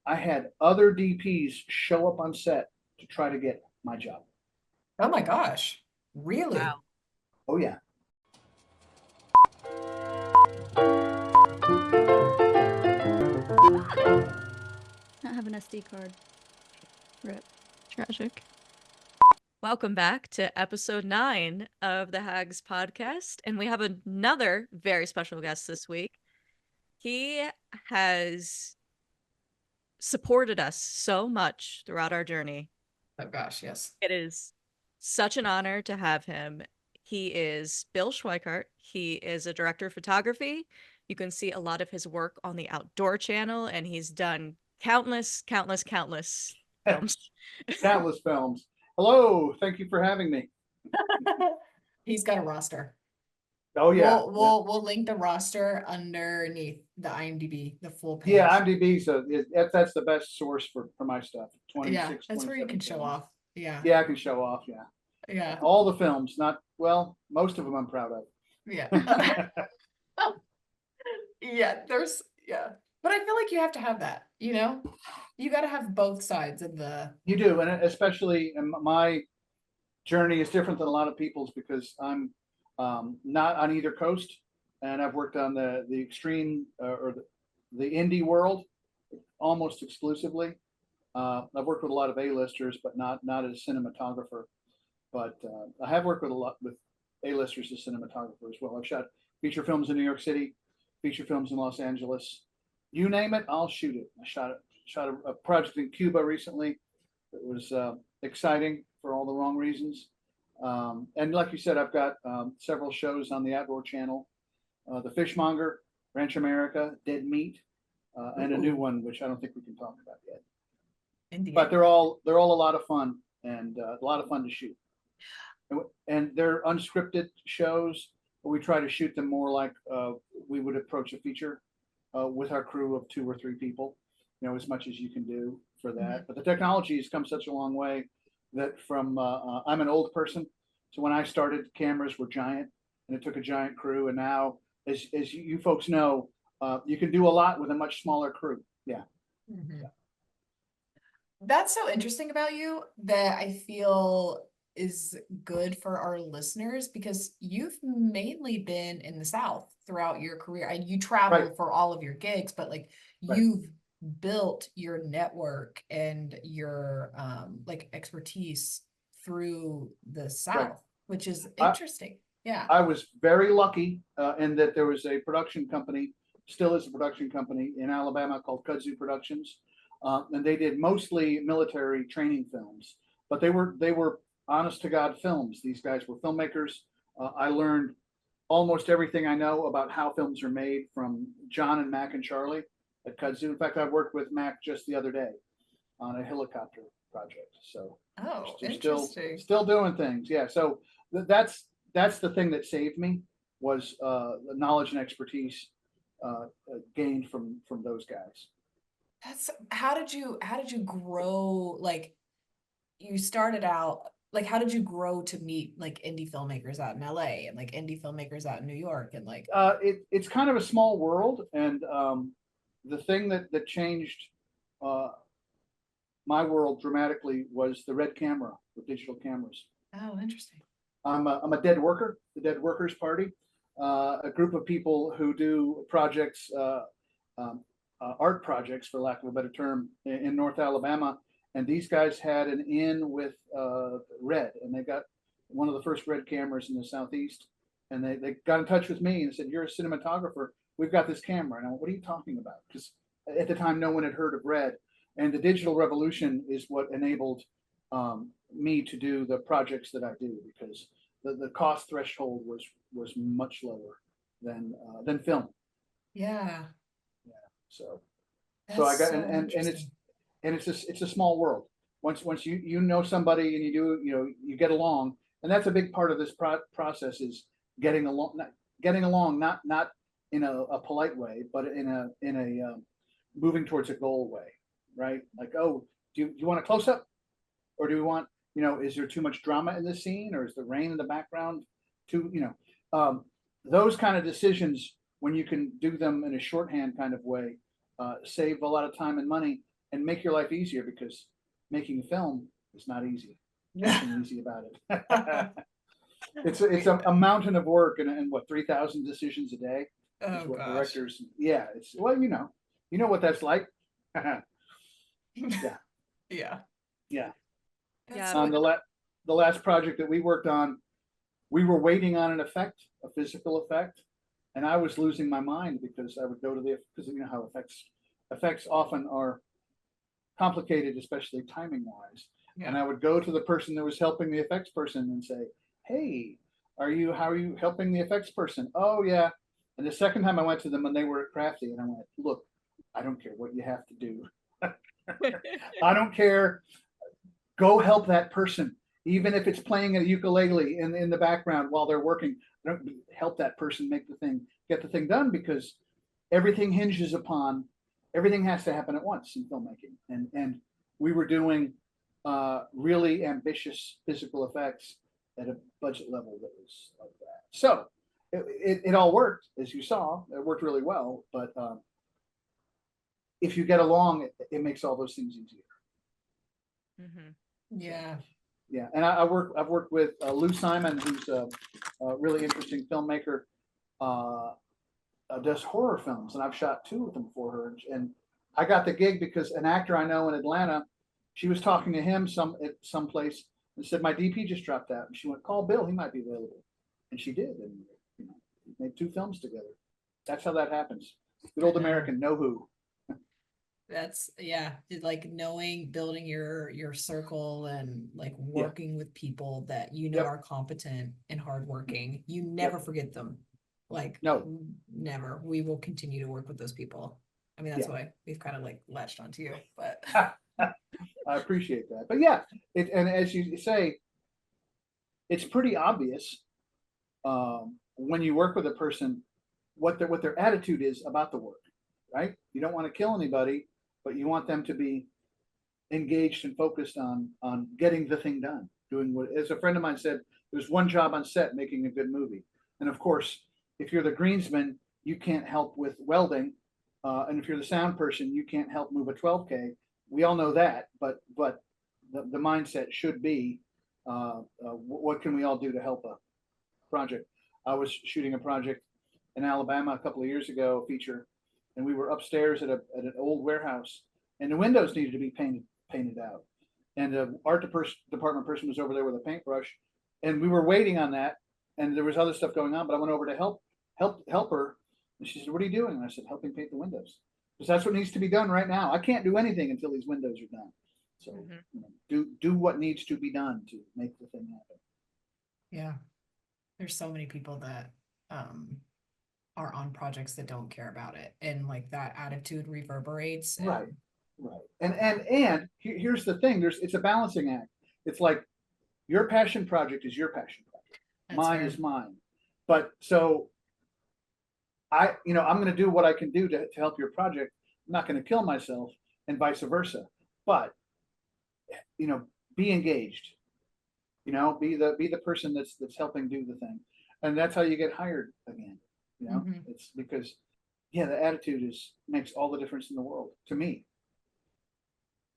I had other DPs show up on set to try to get my job. Oh my gosh. Really? Wow. Oh yeah. Not have an SD card. Rip. Tragic. Welcome back to episode 9 of the Hags Podcast. And we have another very special guest this week. He has supported us so much throughout our journey. Oh gosh, yes. It is such an honor to have him. He is Bill Schweikert. He is a director of photography. You can see a lot of his work on the Outdoor Channel, and he's done countless films. Countless films. Hello, thank you for having me. He's got a roster. Oh yeah. We'll link the roster underneath the IMDb, the full page. Yeah, IMDb, so that's the best source for my stuff. 26, Yeah, that's where you can show films. off. Yeah. Yeah, I can show off, yeah. Yeah. All the films, most of them I'm proud of. Yeah. Yeah, but I feel like you have to have that, you got to have both sides of the. You do, and especially my journey is different than a lot of people's because I'm not on either coast, and I've worked on the extreme or the indie world almost exclusively. I've worked with a lot of A-listers, but not as a cinematographer. But I have worked with a lot with A-listers as cinematographer as well. I've shot feature films in New York City, feature films in Los Angeles. You name it, I'll shoot it. I shot a project in Cuba recently. It was exciting for all the wrong reasons. And like you said, I've got several shows on the Outdoor Channel, The Fishmonger, Ranch America, Dead Meat, and a new one which I don't think we can talk about yet. Indeed. But they're all a lot of fun and a lot of fun to shoot. And they're unscripted shows, but we try to shoot them more like we would approach a feature with our crew of 2 or 3 people, as much as you can do for that. Mm-hmm. But the technology has come such a long way that from I'm an old person, so when I started, cameras were giant, and it took a giant crew. And now, as you folks know, you can do a lot with a much smaller crew. Yeah. Mm-hmm. That's so interesting about you that I feel is good for our listeners because you've mainly been in the South throughout your career. You travel Right. for all of your gigs, but Right. you've built your network and your expertise through the South, Right. which is interesting. Yeah. I was very lucky in that there was a production company, still is a production company in Alabama called Cutthroat Productions. And they did mostly military training films, but they were honest to God films. These guys were filmmakers. I learned almost everything I know about how films are made from John and Mac and Charlie at Kudzu. In fact, I worked with Mac just the other day on a helicopter project. So they're still doing things. Yeah. So that's the thing that saved me was the knowledge and expertise gained from those guys. How did you grow? You started out, how did you grow to meet indie filmmakers out in LA and indie filmmakers out in New York and it's kind of a small world, and the thing that changed my world dramatically was the red camera, the digital cameras. Oh, interesting. I'm a dead worker, the Dead Workers Party, a group of people who do projects, art projects, for lack of a better term, in North Alabama. And these guys had an in with Red, and they got one of the first Red cameras in the Southeast. And they got in touch with me and said, "You're a cinematographer. We've got this camera." And I went, "What are you talking about?" Because at the time, no one had heard of Red. And the digital revolution is what enabled me to do the projects that I do, because the cost threshold was much lower than film. Yeah. Yeah. So That's I got so it's a small world. Once you know somebody and you get along, and that's a big part of this process is getting along, not in a polite way, but in a moving towards a goal way, right? Like, oh, do you want a close up, or do we want, is there too much drama in the scene, or is the rain in the background those kind of decisions, when you can do them in a shorthand kind of way, save a lot of time and money. and make your life easier, because making a film is not easy. Nothing easy about it. It's a mountain of work, and what, 3,000 decisions a day is Oh what gosh. directors. Yeah, it's, well, you know what that's like. Yeah. Yeah. That's Yeah. so On the last project that we worked on, we were waiting on an effect, a physical effect, and I was losing my mind, because I would go to because you know how effects often are complicated, especially timing wise. Yeah. And I would go to the person that was helping the effects person and say, "Hey, how are you helping the effects person?" "Oh yeah." And the second time I went to them, and they were at Crafty, and I went, "Look, I don't care what you have to do. I don't care. Go help that person, even if it's playing a ukulele in the background while they're working. Don't help that person get the thing done, because everything hinges upon, everything has to happen at once in filmmaking." And we were doing really ambitious physical effects at a budget level that was like that. So it all worked, as you saw. It worked really well, but if you get along, it makes all those things easier. Mhm. Yeah. Yeah, and I've worked with Lou Simon, who's a really interesting filmmaker. Does horror films, and I've shot 2 of them for her. And I got the gig because an actor I know in Atlanta, she was talking to him at some place, and said, "My DP just dropped out." And she went, "Call Bill, he might be available." And she did, and made 2 films together. That's how that happens. Good old American know who. That's like knowing, building your circle, and like working with people that Yep. are competent and hardworking. You never forget them. Like, No. never. We will continue to work with those people. I mean, that's Yeah. why we've kind of like latched onto you, but I appreciate that. But yeah, and as you say, it's pretty obvious when you work with a person what their attitude is about the work, right? You don't want to kill anybody, but you want them to be engaged and focused on getting the thing done, doing what, as a friend of mine said, there's one job on set, making a good movie. And of course, if you're the greensman, you can't help with welding, and if you're the sound person, you can't help move a 12K. We all know that, but the mindset should be, what can we all do to help a project? I was shooting a project in Alabama a couple of years ago, a feature, and we were upstairs at an old warehouse, and the windows needed to be painted out. And the art department person was over there with a paintbrush, and we were waiting on that, and there was other stuff going on, but I went over to help her, and she said, "What are you doing?" And I said, "Helping paint the windows, because that's what needs to be done right now. I can't do anything until these windows are done. So do what needs to be done to make the thing happen." yeah, there's so many people that are on projects that don't care about it, and like that attitude reverberates. Right. And here's the thing: it's a balancing act. It's like your passion project is your passion project. Mine is mine. But so I'm going to do what I can do to help your project. I'm not going to kill myself, and vice versa. But be engaged. Be the person that's helping do the thing, and that's how you get hired again. It's because the attitude makes all the difference in the world to me.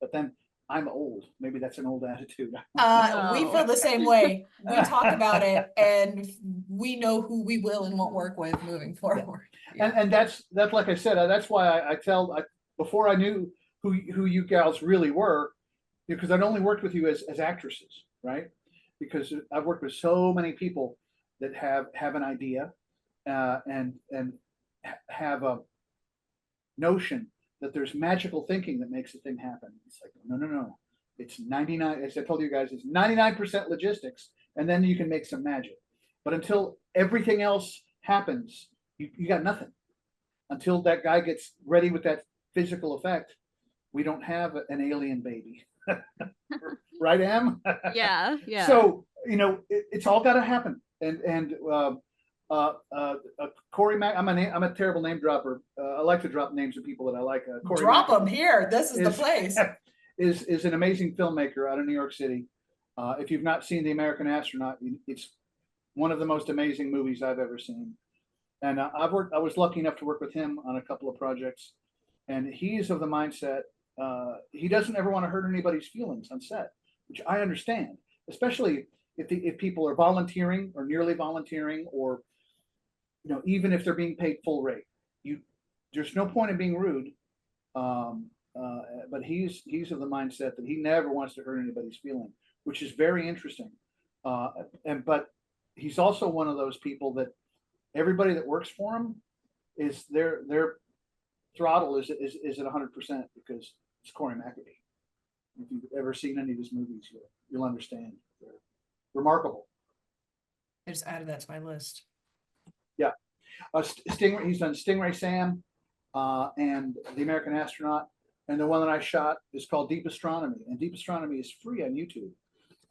But then I'm old. Maybe that's an old attitude. We feel the same way. We talk about it, and we know who we will and won't work with moving forward. Yeah. And that's like I said. That's why I before I knew who you gals really were, because I'd only worked with you as actresses, right? Because I've worked with so many people that have an idea, and have a notion that there's magical thinking that makes the thing happen. It's like, no. It's 99, as I told you guys, it's 99% logistics, and then you can make some magic. But until everything else happens, you got nothing. Until that guy gets ready with that physical effect, we don't have an alien baby. Right, Em? Yeah. So, it's all got to happen. And Cory Mckee, I'm a terrible name dropper. I like to drop names of people that I like. Cory Drop Mckee them here. This is the place. Is an amazing filmmaker out of New York City. If you've not seen The American Astronaut, it's one of the most amazing movies I've ever seen. And I was lucky enough to work with him on a couple of projects. And he is of the mindset, he doesn't ever want to hurt anybody's feelings on set, which I understand, especially if people are volunteering or nearly volunteering, or even if they're being paid full rate. There's no point in being rude. But he's of the mindset that he never wants to hurt anybody's feeling, which is very interesting. But he's also one of those people that everybody that works for him is their throttle is at 100% because it's Cory Mckee. If you've ever seen any of his movies, you'll understand. They're remarkable. I just added that to my list. Yeah, Stingray. He's done Stingray Sam and The American Astronaut, and the one that I shot is called Deep Astronomy, and Deep Astronomy is free on YouTube.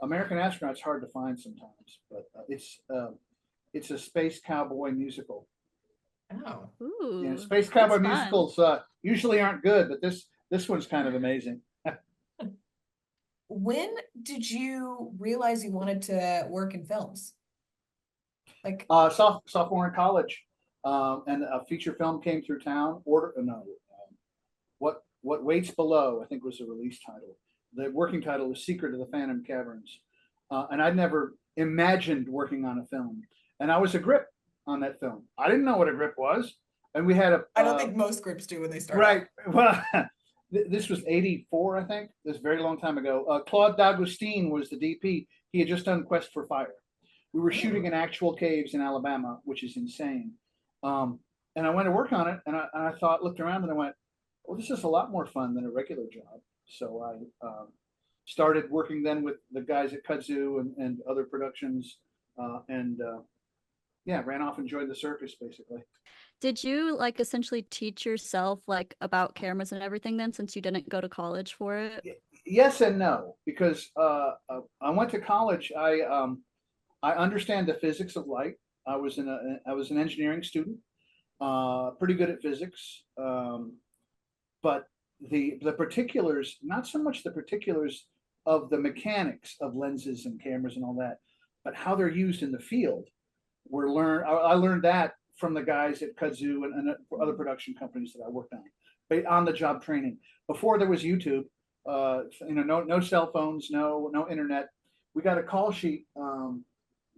American Astronaut's hard to find sometimes, but it's a space cowboy musical. Oh, Ooh, Yeah, space cowboy that's fun. musicals usually aren't good, but this one's kind of amazing. when did you realize you wanted to work in films? Like, Sophomore in college, and a feature film came through town. What Waits Below, I think, was the release title. The working title was Secret of the Phantom Caverns, and I'd never imagined working on a film. And I was a grip on that film. I didn't know what a grip was, and we had a. I don't think most grips do when they start. Right. Well, this was '84, I think. This is a very long time ago. Claude D'Agostine was the DP. He had just done Quest for Fire. We were shooting in actual caves in Alabama, which is insane. And I went to work on it, and I thought, looked around, and I went, well, this is a lot more fun than a regular job. So I started working then with the guys at Kudzu and other productions, ran off and joined the circus, basically. Did you like essentially teach yourself like about cameras and everything then, since you didn't go to college for it? Yes and no, because I went to college. I understand the physics of light. I was an engineering student, pretty good at physics, but the particulars, not so much the particulars of the mechanics of lenses and cameras and all that, but how they're used in the field. I learned that from the guys at Kudzu and other production companies that I worked on the job training. Before there was YouTube, no cell phones, no internet. We got a call sheet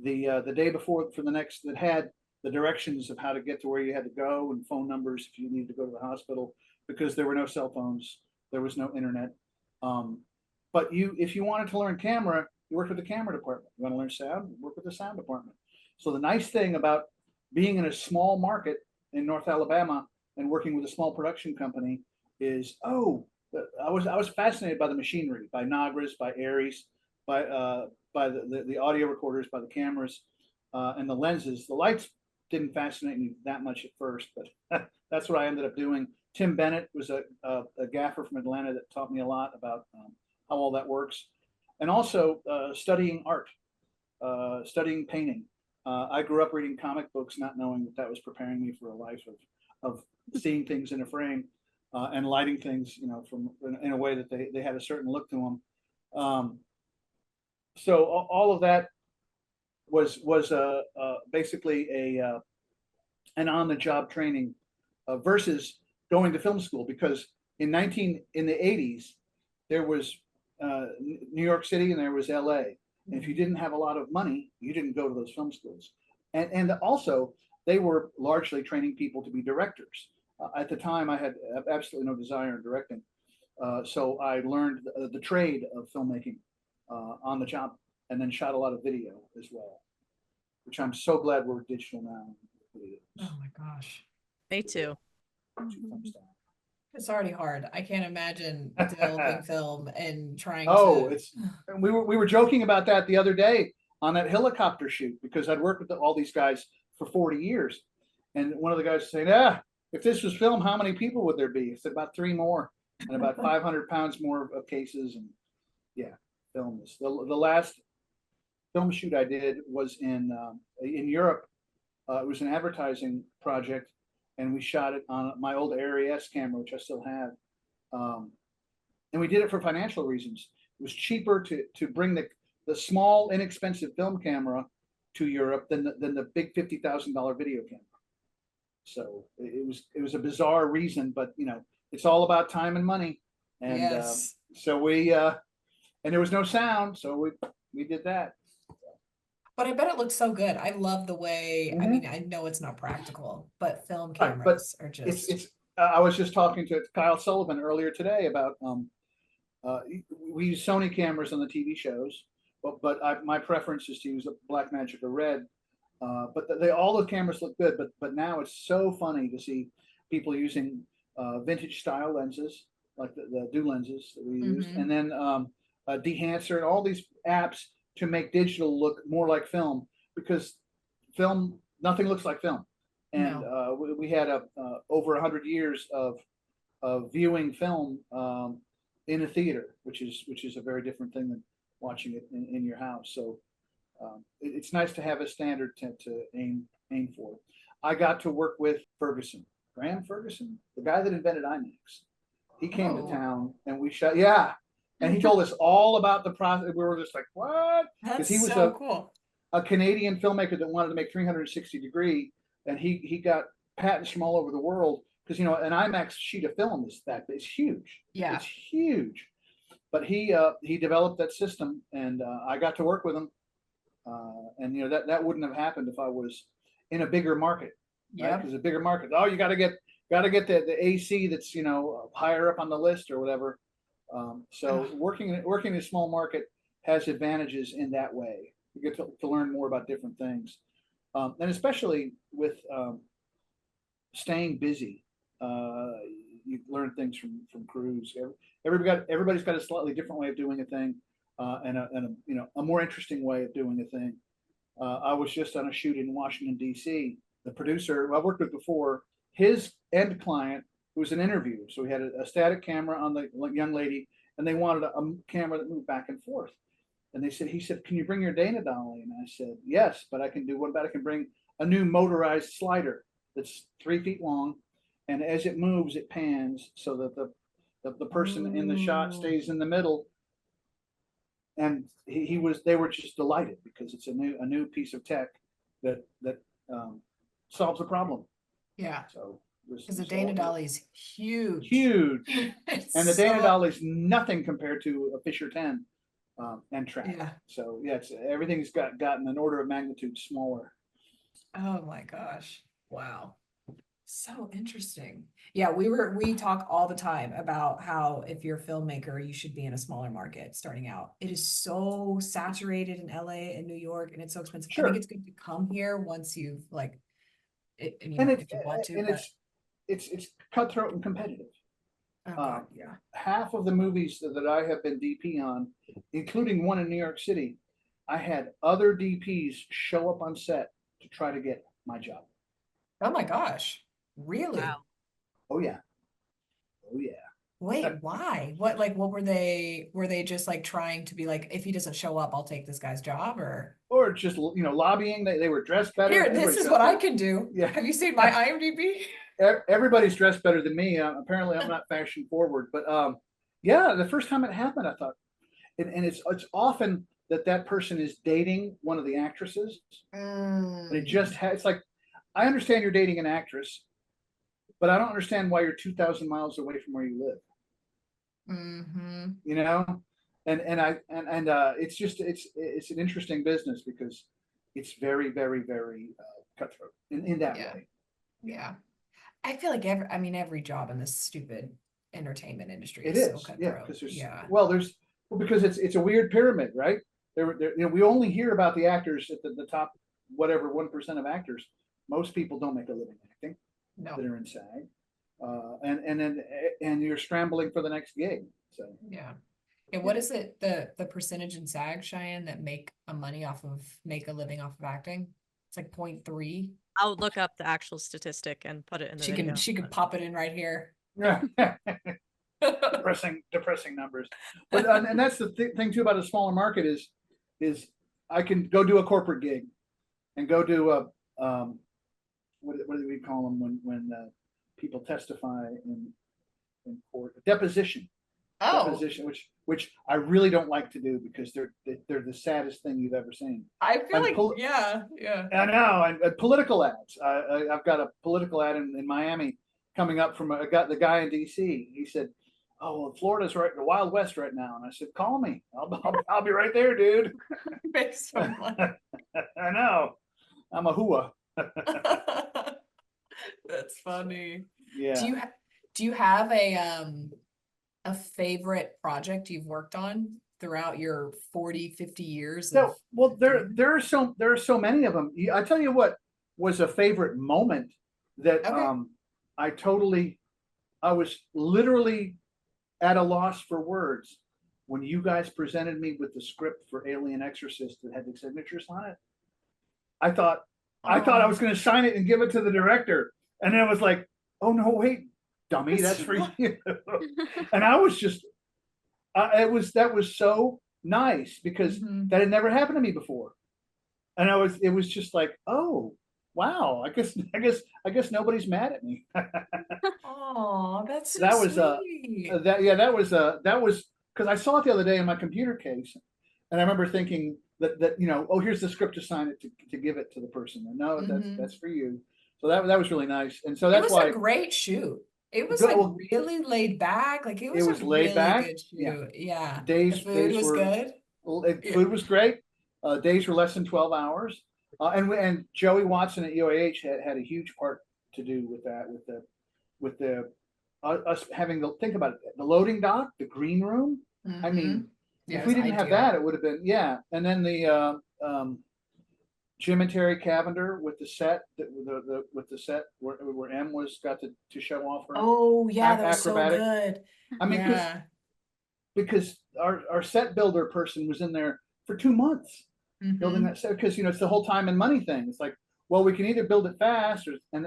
the day before for the next that had the directions of how to get to where you had to go and phone numbers if you needed to go to the hospital, because there were no cell phones, there was no internet. But if you wanted to learn camera, you worked with the camera department. You want to learn sound, work with the sound department. So the nice thing about being in a small market in North Alabama and working with a small production company is, I was fascinated by the machinery, by Nagras, by Aries, by the audio recorders, by the cameras, and the lenses. The lights didn't fascinate me that much at first, but that's what I ended up doing. Tim Bennett was a gaffer from Atlanta that taught me a lot about how all that works, and also studying art, studying painting. I grew up reading comic books, not knowing that was preparing me for a life of seeing things in a frame and lighting things, in a way that they had a certain look to them. So all of that was basically an on-the-job training versus going to film school, because in the 80s there was New York City and there was LA. And if you didn't have a lot of money, you didn't go to those film schools. And also, they were largely training people to be directors. At the time, I had absolutely no desire in directing. So I learned the trade of filmmaking on the job, and then shot a lot of video as well, which I'm so glad we're digital now. oh my gosh, Me too. Thumbs down. it's already hard. I can't imagine developing film and trying Oh, to. we were joking about that the other day on that helicopter shoot, because I'd worked with all these guys for 40 years. And one of the guys said, if this was film, how many people would there be? I said, about 3 more, and about 500 pounds more of cases. And film is the last film shoot I did was in Europe. It was an advertising project, and we shot it on my old ARRI camera, which I still have. And we did it for financial reasons. It was cheaper to bring the small, inexpensive film camera to Europe than the big $50,000 video camera. So it was a bizarre reason, but it's all about time and money. And Yes. so we and there was no sound, so we did that. But I bet it looks so good. I love the way, I Mhm. mean, I know it's not practical, but film Right, but cameras are it's just, I was just talking to Kyle Sullivan earlier today about we use Sony cameras on the TV shows, but my preference is to use a Blackmagic or Red. But all the cameras look good, but now it's so funny to see people using vintage style lenses like the do lenses that we use, Mhm. and then a dehancer and all these apps to make digital look more like film, because film, nothing looks like film. And we had over 100 years of viewing film in a theater, which is a very different thing than watching it in your house. So it's nice to have a standard to aim for. I got to work with Ferguson, Graham Ferguson, the guy that invented IMAX. He came to Oh. town and we shot, yeah. And he told us all about the process. We were just like, what? that's he was so cool. a Canadian filmmaker that wanted to make 360 degree, and he got patents from all over the world, because an IMAX sheet of film it's huge. Yeah. It's huge. But he developed that system, and I got to work with him. And that wouldn't have happened if I was in a bigger market. Yeah. Because a bigger market, oh, you got to get the AC that's higher up on the list or whatever. So working in a small market has advantages in that way. You get to learn more about different things, and especially with staying busy. You learn things from crews. Everybody's got a slightly different way of doing a thing, and a more interesting way of doing a thing. I was just on a shoot in Washington D.C. The producer who I worked with before, his end client was an interview, so we had a static camera on the young lady, and they wanted a camera that moved back and forth. And he said, "Can you bring your Dana dolly?" And I said, "Yes, but I can do. What about I can bring a new motorized slider that's 3 feet long, and as it moves, it pans so that the person in the shot stays in the middle." And they were just delighted, because it's a new piece of tech that solves a problem. Yeah. So Because the Dana dolly is huge. huge, and the Dana so- dolly is nothing compared to a Fisher 10 and track. Yeah. So yeah, everything's gotten an order of magnitude smaller. Oh my gosh. Wow. So interesting. Yeah, we talk all the time about how if you're a filmmaker, you should be in a smaller market starting out. It is so saturated in LA and New York, and it's so expensive. I think it's good to come here once you've if you want to. And it's cutthroat and competitive. Oh God, yeah. Half of the movies that I have been DP on, including one in New York City, I had other DPs show up on set to try to get my job. Oh my gosh. Really? Wow. Oh yeah. Wait, why? What were they just trying to be if he doesn't show up, I'll take this guy's job, Or just lobbying. They were dressed better. Here, this is what I can do. Yeah. Have you seen my IMDb? Everybody's dressed better than me. Apparently, I'm not fashion forward, but yeah, the first time it happened, I thought, and it's often that person is dating one of the actresses, and it just it's like, I understand you're dating an actress, but I don't understand why you're 2,000 miles away from where you live. Mm-hmm. And it's just it's an interesting business, because it's very, very, very cutthroat in that way. Yeah. I feel like every job in this stupid entertainment industry It is so is, cutthroat. because because it's a weird pyramid, right? We only hear about the actors at the top, whatever 1% of actors. Most people don't make a living acting. No. That are in SAG, and you're scrambling for the next gig. So Yeah. And what is it, the percentage in SAG, Cheyenne, that make a living off of acting? It's 0.3. I'll look up the actual statistic and put it in the video. She could pop it in right here. yeah, depressing numbers. But and that's the thing too about a smaller market is I can go do a corporate gig, and go do a what do we call them when people testify in court? Deposition. Oh, Deposition, which I really don't like to do, because they're the saddest thing you've ever seen. I feel And yeah. I know, and political ads. I've got a political ad in Miami coming up from the guy in DC. He said, oh, well, Florida's right, the Wild West right now. And I said, call me. I'll be right there, dude. Makes so much. I know. I'm a hua. That's funny. Yeah. Do you have a favorite project you've worked on throughout your 40, 50 years No, of well, doing there are so many of them. I tell you what was a favorite moment that Okay. I was literally at a loss for words when you guys presented me with the script for Alien Exorcist that had the signatures on it. I thought I was going to sign it and give it to the director, and then it was like, oh no, wait, dummy, that's for you. And I was just, that was so nice because Mhm. that had never happened to me before, and it was just like, oh wow, I guess nobody's mad at me. Oh, that's so That was sweet. that was because I saw it the other day in my computer case, and I remember thinking that oh, here's the script to sign it to give it to the person. And no, Mhm. that's for you. So that was really nice, and so It that's was why a great shoot. It was good- like well, really laid back. Like it was was a laid really back. good Yeah. shoot. Yeah. The days food was were good. Yeah. food was great. Days were less than 12 hours, and Joey Watson at UAH had a huge part to do with that with the us having to think about it, the loading dock, the green room. I Mhm. mean, Yeah, if it we was didn't have ideal. that, it would have been, yeah. And then the Jim and Terry Cavender with the set with the set where M was got to show off her Oh yeah, that was so acrobatic. good. I mean, Yeah. because our set builder person was in there for 2 months building Mhm. that set because it's the whole time and money thing. It's like, well, we can either build it fast or and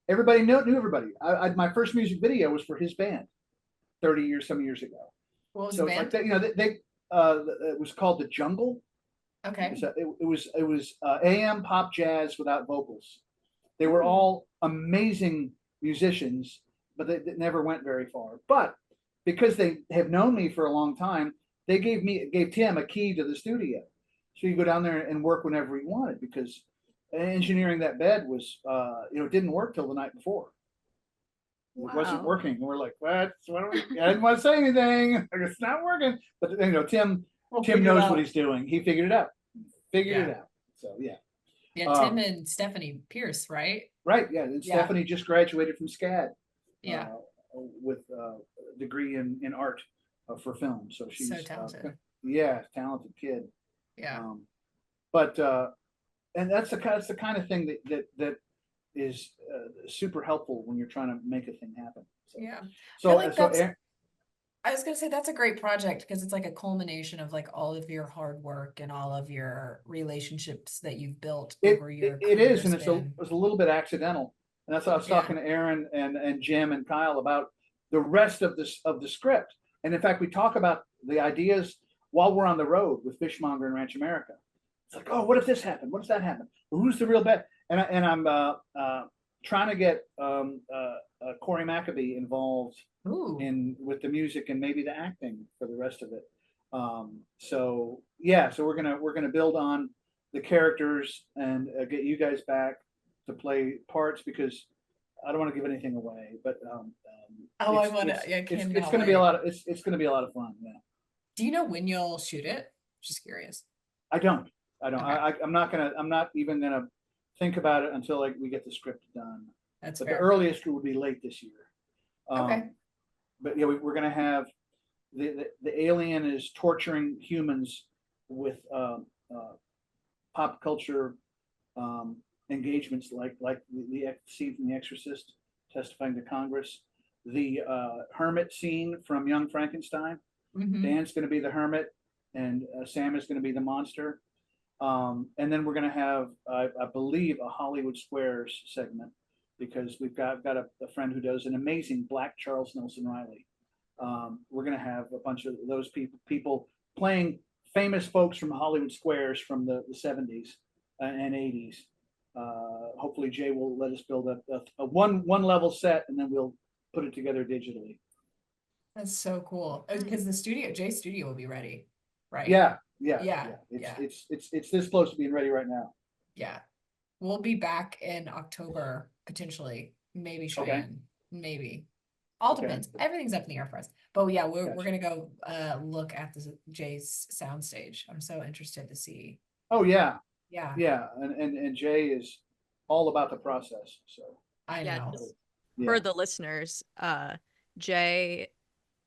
everybody knew everybody. My first music video was for his band some years ago. What was So the it's like band? that, it was called The Jungle. Okay. It was AM pop jazz without vocals. They were Ooh. all amazing musicians, but they never went very far. But because they have known me for a long time, they gave Tim a key to the studio, so you go down there and work whenever he wanted. Because engineering that bed was, it didn't work till the night before. It wasn't Wow. working. And we're like, what? I didn't want to say anything. It's not working. But Tim We'll Tim figure it knows out. what he's doing. He figured it out. Figured Yeah. it out. So yeah. Yeah, Tim and Stephanie Pierce, right? Right. Yeah. And Yeah. Stephanie just graduated from SCAD. Yeah. With a degree in art for film. So she's So talented. talented kid. Yeah. But and that's the kind of thing that is super helpful when you're trying to make a thing happen. So, Yeah. I So feel like so that's I was gonna say that's a great project because it's like a culmination of like all of your hard work and all of your relationships that you've built over your it is, career and span. it's a little bit accidental. And that's what I was Yeah. talking to Aaron and Jim and Kyle about the rest of the script. And in fact, we talk about the ideas while we're on the road with Fishmonger and Ranch America. It's like, oh, what if this happened? What if that happened? Well, who's the real bad? And I'm trying to get Cory Mckee involved Ooh. with the music and maybe the acting for the rest of it. So yeah, so we're gonna build on the characters and get you guys back to play parts because I don't want to give anything away, but Oh, I wanna I it's cannot gonna be a wait. lot of it's gonna be a lot of fun. Yeah, Do you know when you'll shoot it? Just curious. I don't Okay. I'm not even gonna think about it until we get the script done. That's But fair. the earliest would be late this year. Okay. But yeah, we're gonna have the alien is torturing humans with pop culture engagements like the scene from The Exorcist, testifying to Congress, the hermit scene from Young Frankenstein. Mhm. Dan's going to be the hermit, and Sam is going to be the monster. And then we're going to have, I believe, a Hollywood Squares segment because we've got a friend who does an amazing Black Charles Nelson Riley. We're going to have a bunch of those people playing famous folks from Hollywood Squares from the 70s and 80s. Hopefully Jay will let us build a one level set and then we'll put it together digitally. That's so cool. Because the Jay's studio will be ready, right? Yeah. It's this close to being ready right now. Yeah. We'll be back in October, potentially. Maybe Cheyenne. Maybe. All Okay. depends. Everything's up in the air for us. But yeah, we're Gotcha. gonna go look at the Jay's soundstage. I'm so interested to see. Oh, yeah, Yeah, yeah. And Jay is all about the process. So, I Yeah, know. just yeah. for the listeners, Jay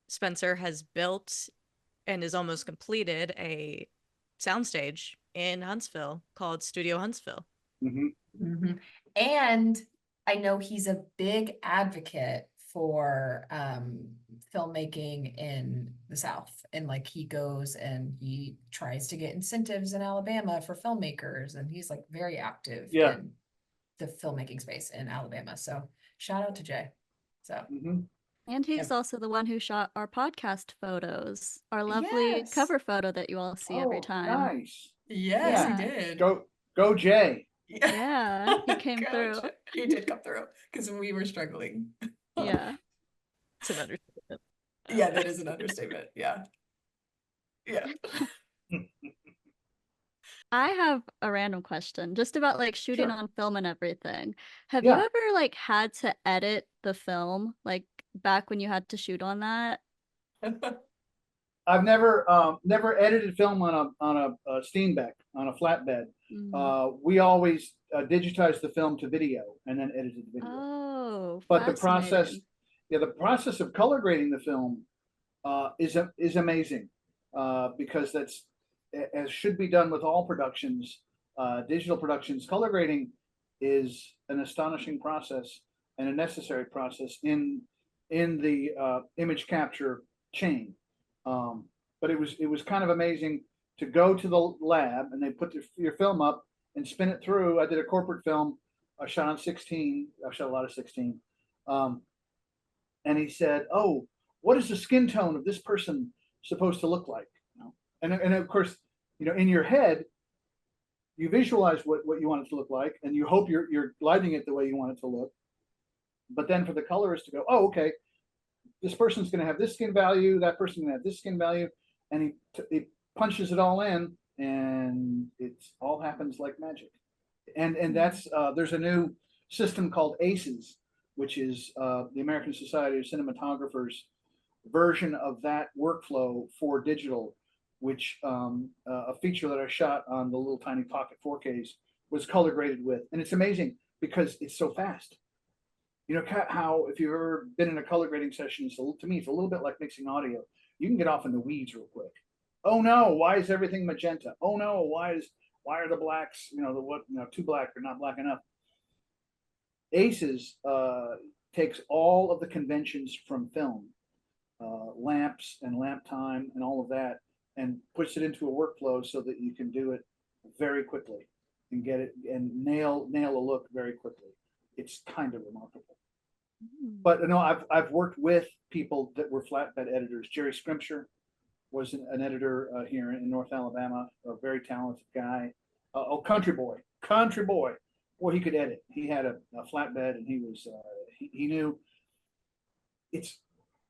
Spencer has built and is almost completed a soundstage in Huntsville called Studio Huntsville. Hmm. And I know he's a big advocate for filmmaking in the South. And like he goes and he tries to get incentives in Alabama for filmmakers. And he's like very active Yeah. in the filmmaking space in Alabama. So shout out to Jay. So Hmm. And he's Yeah. also the one who shot our podcast photos, our lovely Yes. cover photo that you all see every Oh, time. nice. yes, he Yeah. did. Go, Jay. Yeah, he came through. Coach, he did come through because we were struggling. Yeah. It's an understatement. Yeah, that is an understatement. Yeah. Yeah. I have a random question just about like shooting Sure. on film and everything. Have Yeah. you ever like had to edit the film like back when you had to shoot on that? I've never edited film on a Steenbeck, on a flatbed. We always digitized the film to video and then edited the video. Oh, But the process, fascinating. the process of color grading the film is amazing because that's as should be done with all productions, digital productions. Color grading is an astonishing process and a necessary process in the image capture chain. But it was kind of amazing to go to the lab and they put your film up and spin it through. I did a corporate film. I shot on 16. I shot a lot of 16. And he said, "Oh, what is the skin tone of this person supposed to look like?" You know? And of course, you know, in your head, you visualize what you want it to look like, and you hope you're lighting it the way you want it to look. But then for the colorist to go, "Oh, okay, this person's going to have this skin value, that person's going to have this skin value," and he punches it all in, and it all happens like magic. And that's there's a new system called ACES, which is the American Society of Cinematographers version of that workflow for digital, which a feature that I shot on the little tiny pocket 4Ks was color graded with. And it's amazing because it's so fast. You know how if you've ever been in a color grading session, to me, it's a little bit like mixing audio. You can get off in the weeds real quick. Oh no, why is everything magenta? Oh no, why are the blacks, too black or not black enough? ACES takes all of the conventions from film, lamps and lamp time and all of that, and puts it into a workflow so that you can do it very quickly and get it and nail a look very quickly. It's kind of remarkable. But no, I've worked with people that were flatbed editors. Jerry Scrimshire was an editor here in North Alabama, a very talented guy. Country boy. Boy, he could edit. He had a flatbed, and he was he knew. It's,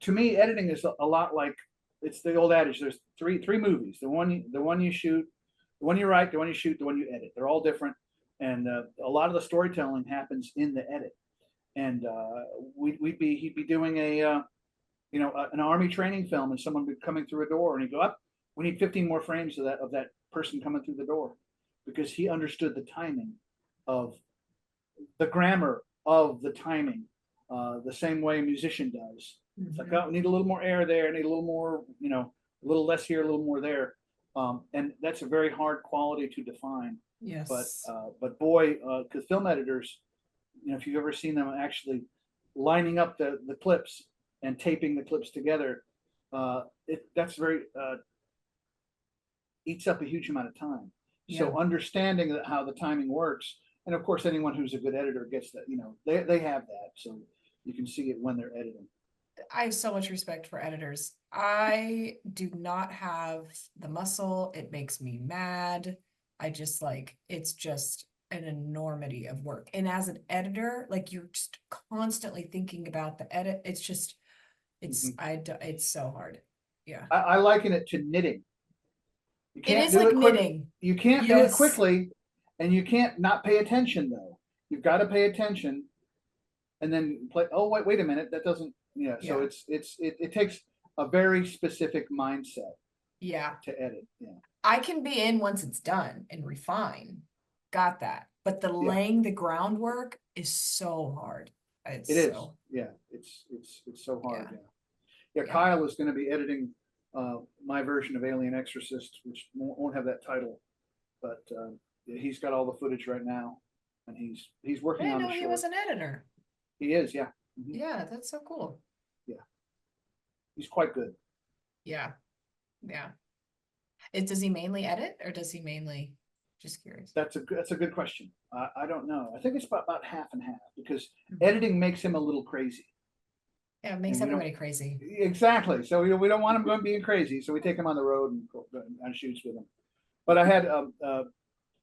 to me, editing is a lot like, it's the old adage. There's three movies: the one you shoot, the one you write, the one you shoot, the one you edit. They're all different, and a lot of the storytelling happens in the edit. And he'd be doing an army training film, and someone would be coming through a door, and he'd go, "Up, we need 15 more frames of that person coming through the door," because he understood the timing of the grammar of the timing, the same way a musician does. It's like, oh, we need a little more air there, need a little more, a little less here, a little more there, and that's a very hard quality to define. Yes. But boy, because film editors, if you've ever seen them actually lining up the clips and taping the clips together, that's very eats up a huge amount of time. Yeah. So understanding how the timing works, and of course, anyone who's a good editor gets that. They have that, so you can see it when they're editing. I have so much respect for editors. I do not have the muscle. It makes me mad. I just it's just an enormity of work. And as an editor, you're just constantly thinking about the edit. It's just, it's so hard. Yeah. I liken it to knitting. You It can't is do like it quick. knitting. You can't do it Yes. quickly, and you can't not pay attention though. You've got to pay attention, and then play. Oh wait a minute, that doesn't. Yeah. So Yeah. it takes a very specific mindset Yeah. to edit. Yeah. I can be in once it's done and refine. Got that. But the Yeah. laying the groundwork is so hard. It's It is. so, Yeah. It's so hard. Yeah. Yeah. Yeah. Yeah. Kyle is going to be editing my version of Alien Exorcist, which won't have that title, but he's got all the footage right now, and he's I working didn't on know the he short. was an editor. He is. Yeah. Mhm. Yeah, that's so cool. He's quite good. Yeah. Yeah. Does he mainly edit or does he mainly, just curious? That's a good question. I don't know. I think it's about half and half because Mhm. editing makes him a little crazy. Yeah, it makes And we don't- everybody crazy. Exactly. So we don't want him going being crazy. So we take him on the road and shoots with him. But I had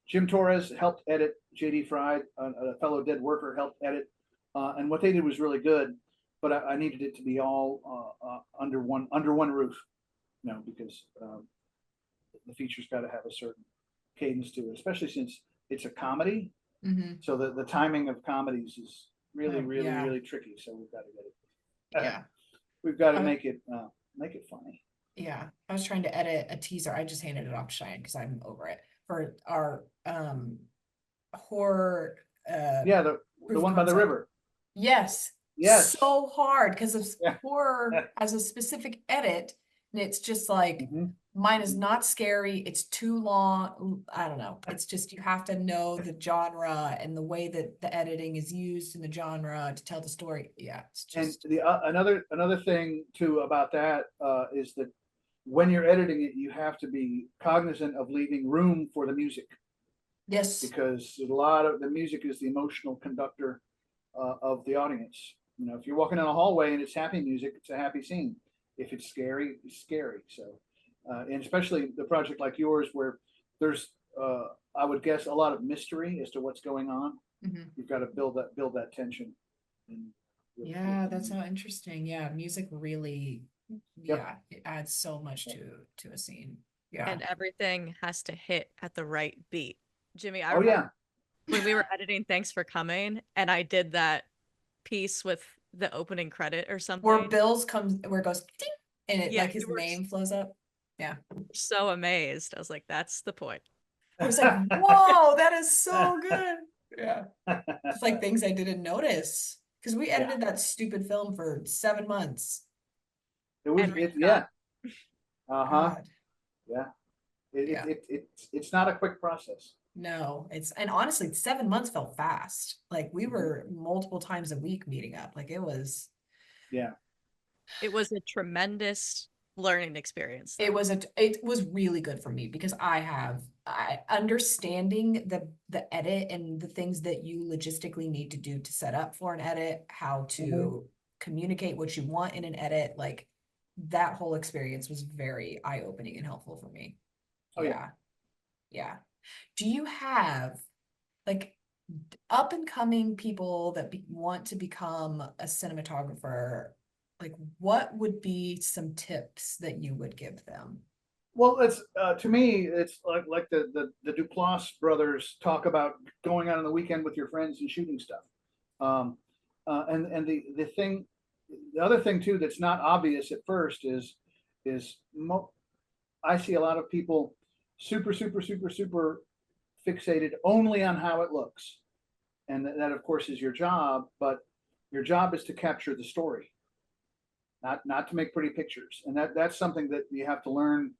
Jim Torres helped edit. JD Fried, a fellow dead worker, helped edit. And what they did was really good. But I needed it to be all under one roof, because the feature's got to have a certain cadence to it, especially since it's a comedy. Mm-hmm. So the timing of comedies is really, Oh, really, yeah. really tricky. So we've got to get it. Yeah. We've got to Uh, make it funny. Yeah. I was trying to edit a teaser. I just handed it off to Cheyenne because I'm over it for our horror Yeah, the proof one by the concept. river. Yes. Yes. So hard because Yeah. horror has a specific edit and it's just like Mhm. mine is not scary. It's too long. I don't know. It's just you have to know the genre and the way that the editing is used in the genre to tell the story. Yeah, it's And just the another thing too about that is that when you're editing it, you have to be cognizant of leaving room for the music, yes. because a lot of the music is the emotional conductor of the audience. If you're walking down a hallway and it's happy music, it's a happy scene. If it's scary, it's scary. So, and especially the project like yours, where there's, I would guess, a lot of mystery as to what's going on. Mhm. You've got to build that tension. And Yeah, that's so interesting. Yeah, music really, Yep. yeah, it adds so much to a scene. Yeah. And everything has to hit at the right beat. Jimmie, I Oh remember yeah, when we were editing Thanks for Coming, and I did that piece with the opening credit or something. Where Bill's comes, where it goes ding, and it Yeah, like his you were name flows up. so amazed. I was like, that's the point. I was like, whoa, that is so good. Yeah. It's like things I didn't notice. Because we edited that stupid film for 7 months. it was. And Yeah. Uh-huh. God, Yeah. Yeah. It's not a quick process. no, and honestly, 7 months felt fast. Like we were multiple times a week meeting up. Like it was it was a tremendous learning experience. it was really good for me because I understanding the edit and the things that you logistically need to do to set up for an edit, how to communicate what you want in an edit, like that whole experience was very eye-opening and helpful for me. Oh, yeah. Yeah. Do you have like up and coming people that want to become a cinematographer? Like what would be some tips that you would give them? Well, it's to me, it's like the Duplass brothers talk about going out on the weekend with your friends and shooting stuff. And the other thing too that's not obvious at first is I see a lot of people super fixated only on how it looks, and that of course is your job, but your job is to capture the story, not to make pretty pictures, and that's something that you have to learn.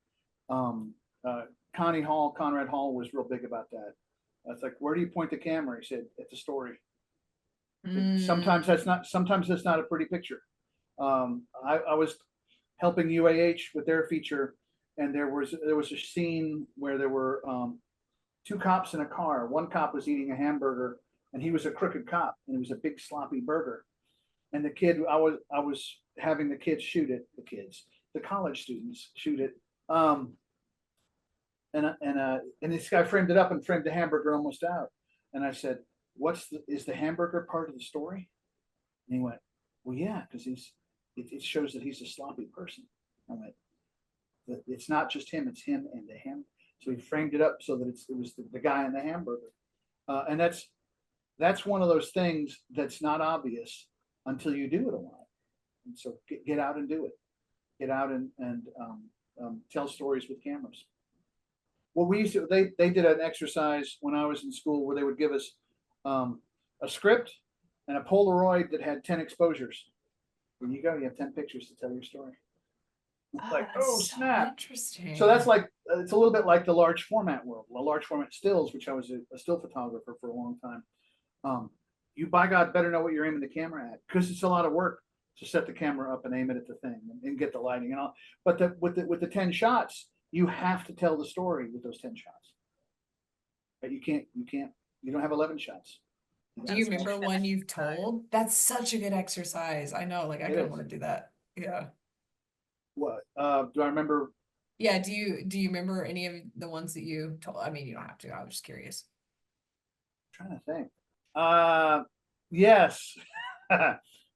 Conrad Hall was real big about that. It's like, where do you point the camera? He said, at the story. Sometimes that's not a pretty picture. I was helping UAH with their feature, and there was a scene where there were two cops in a car. One cop was eating a hamburger, and he was a crooked cop, and it was a big sloppy burger. And the kid, I was having the kids shoot it. The college students shoot it. And this guy framed it up and framed the hamburger almost out. And I said, is the hamburger part of the story? And he went, well, yeah, because it shows that he's a sloppy person. I went, it's not just him, it's him and the ham. So he framed it up so that it was the guy in the hamburger. And that's one of those things that's not obvious until you do it a lot. And so get out and do it. Get out and tell stories with cameras. What we used to, they did an exercise when I was in school where they would give us a script and a Polaroid that had 10 exposures. When you go, you have 10 pictures to tell your story. It's like, that's oh so snap. interesting. So that's like, it's a little bit like the large format world. Well, large format stills, which I was a still photographer for a long time. You by God better know what you're aiming the camera at, because it's a lot of work to set the camera up and aim it at the thing and get the lighting and all. But with the 10 shots, you have to tell the story with those 10 shots. But you don't have 11 shots. Do you remember one you've told? That's such a good exercise. I know, like I kind of want to do that. Yeah. What do I remember? Yeah. Do you remember any of the ones that you told? I mean, you don't have to. I was just curious. I'm trying to think. Yes.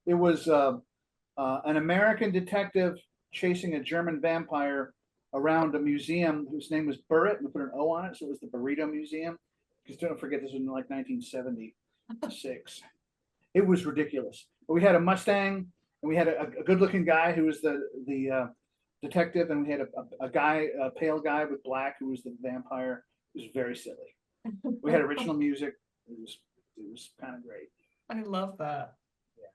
It was an American detective chasing a German vampire around a museum whose name was Burrit, and we put an O on it, so it was the Burrito Museum. Because don't forget, this was in like 1976. It was ridiculous. But we had a Mustang, and we had a good-looking guy who was the detective, and we had a pale guy with black who was the vampire. It was very silly. We had original music. It was kind of great. I love that. Yeah,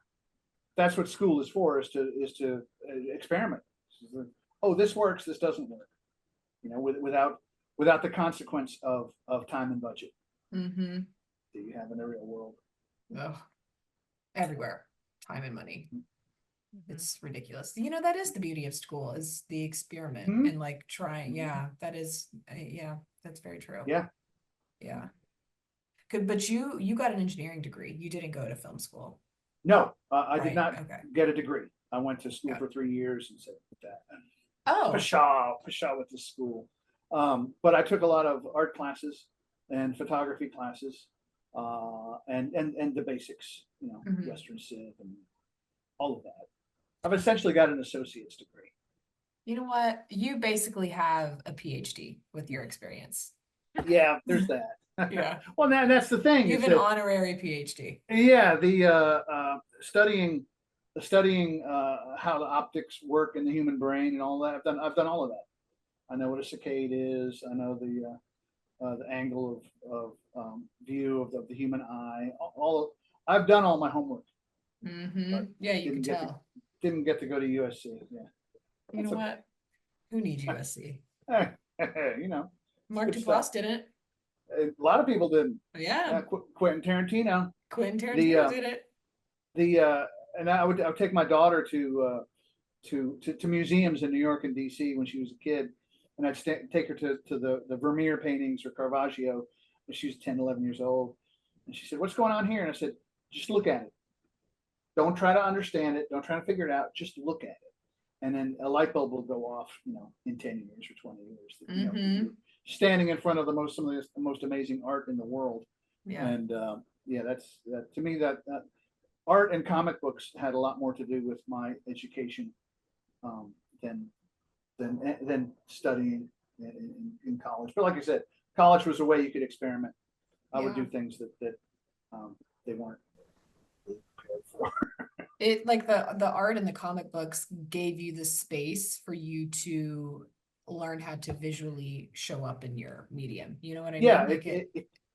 that's what school is for: is to experiment. Oh, this works. This doesn't work. You know, without the consequence of time and budget Mm-hmm. that you have in the real world. Ugh. Everywhere, time and money. Mhm. It's ridiculous. You know, that is the beauty of school, is the experiment Mhm. and like trying. Yeah, that is. Yeah, that's very true. Yeah. Yeah. Good, but you got an engineering degree. You didn't go to film school. No, I did Right, not okay. get a degree. I went to school Got for 3 years and said that. Oh, Pshaw with the school. But I took a lot of art classes and photography classes, and the basics, you know, Mhm. Western Civ and all of that. I've essentially got an associate's degree. you know what? You basically have a PhD with your experience. Yeah, there's that. Yeah. Well, that's the thing. You have is an that, honorary PhD. yeah, the studying how the optics work in the human brain and all that. I've done all of that. I know what a saccade is. I know the angle of view of the human eye. I've done all my homework. Mm-hmm. But Yeah, you can didn't get tell. Didn't get to go to USC. Yeah. You know That's what? Who needs USC? You know, Mark good Duplass stuff. didn't. A lot of people didn't. Yeah. Quentin Tarantino. Quentin Tarantino did it. And I would take my daughter to museums in New York and DC when she was a kid, and I'd take her to the Vermeer paintings or Caravaggio when she was 10, 11 years old, and she said, "What's going on here?" And I said, "Just look at it. Don't try to understand it. Don't try to figure it out. Just look at it." And then a light bulb will go off, you know, in 10 years or 20 years. You know, you're standing in front of some of the most amazing art in the world. Yeah. And yeah, that's to me that art and comic books had a lot more to do with my education than studying in college. But like I said, college was a way you could experiment. I would Yeah. do things that they weren't really prepared for. It like the art and the comic books gave you the space for you to learn how to visually show up in your medium. You know what I Yeah, mean? Like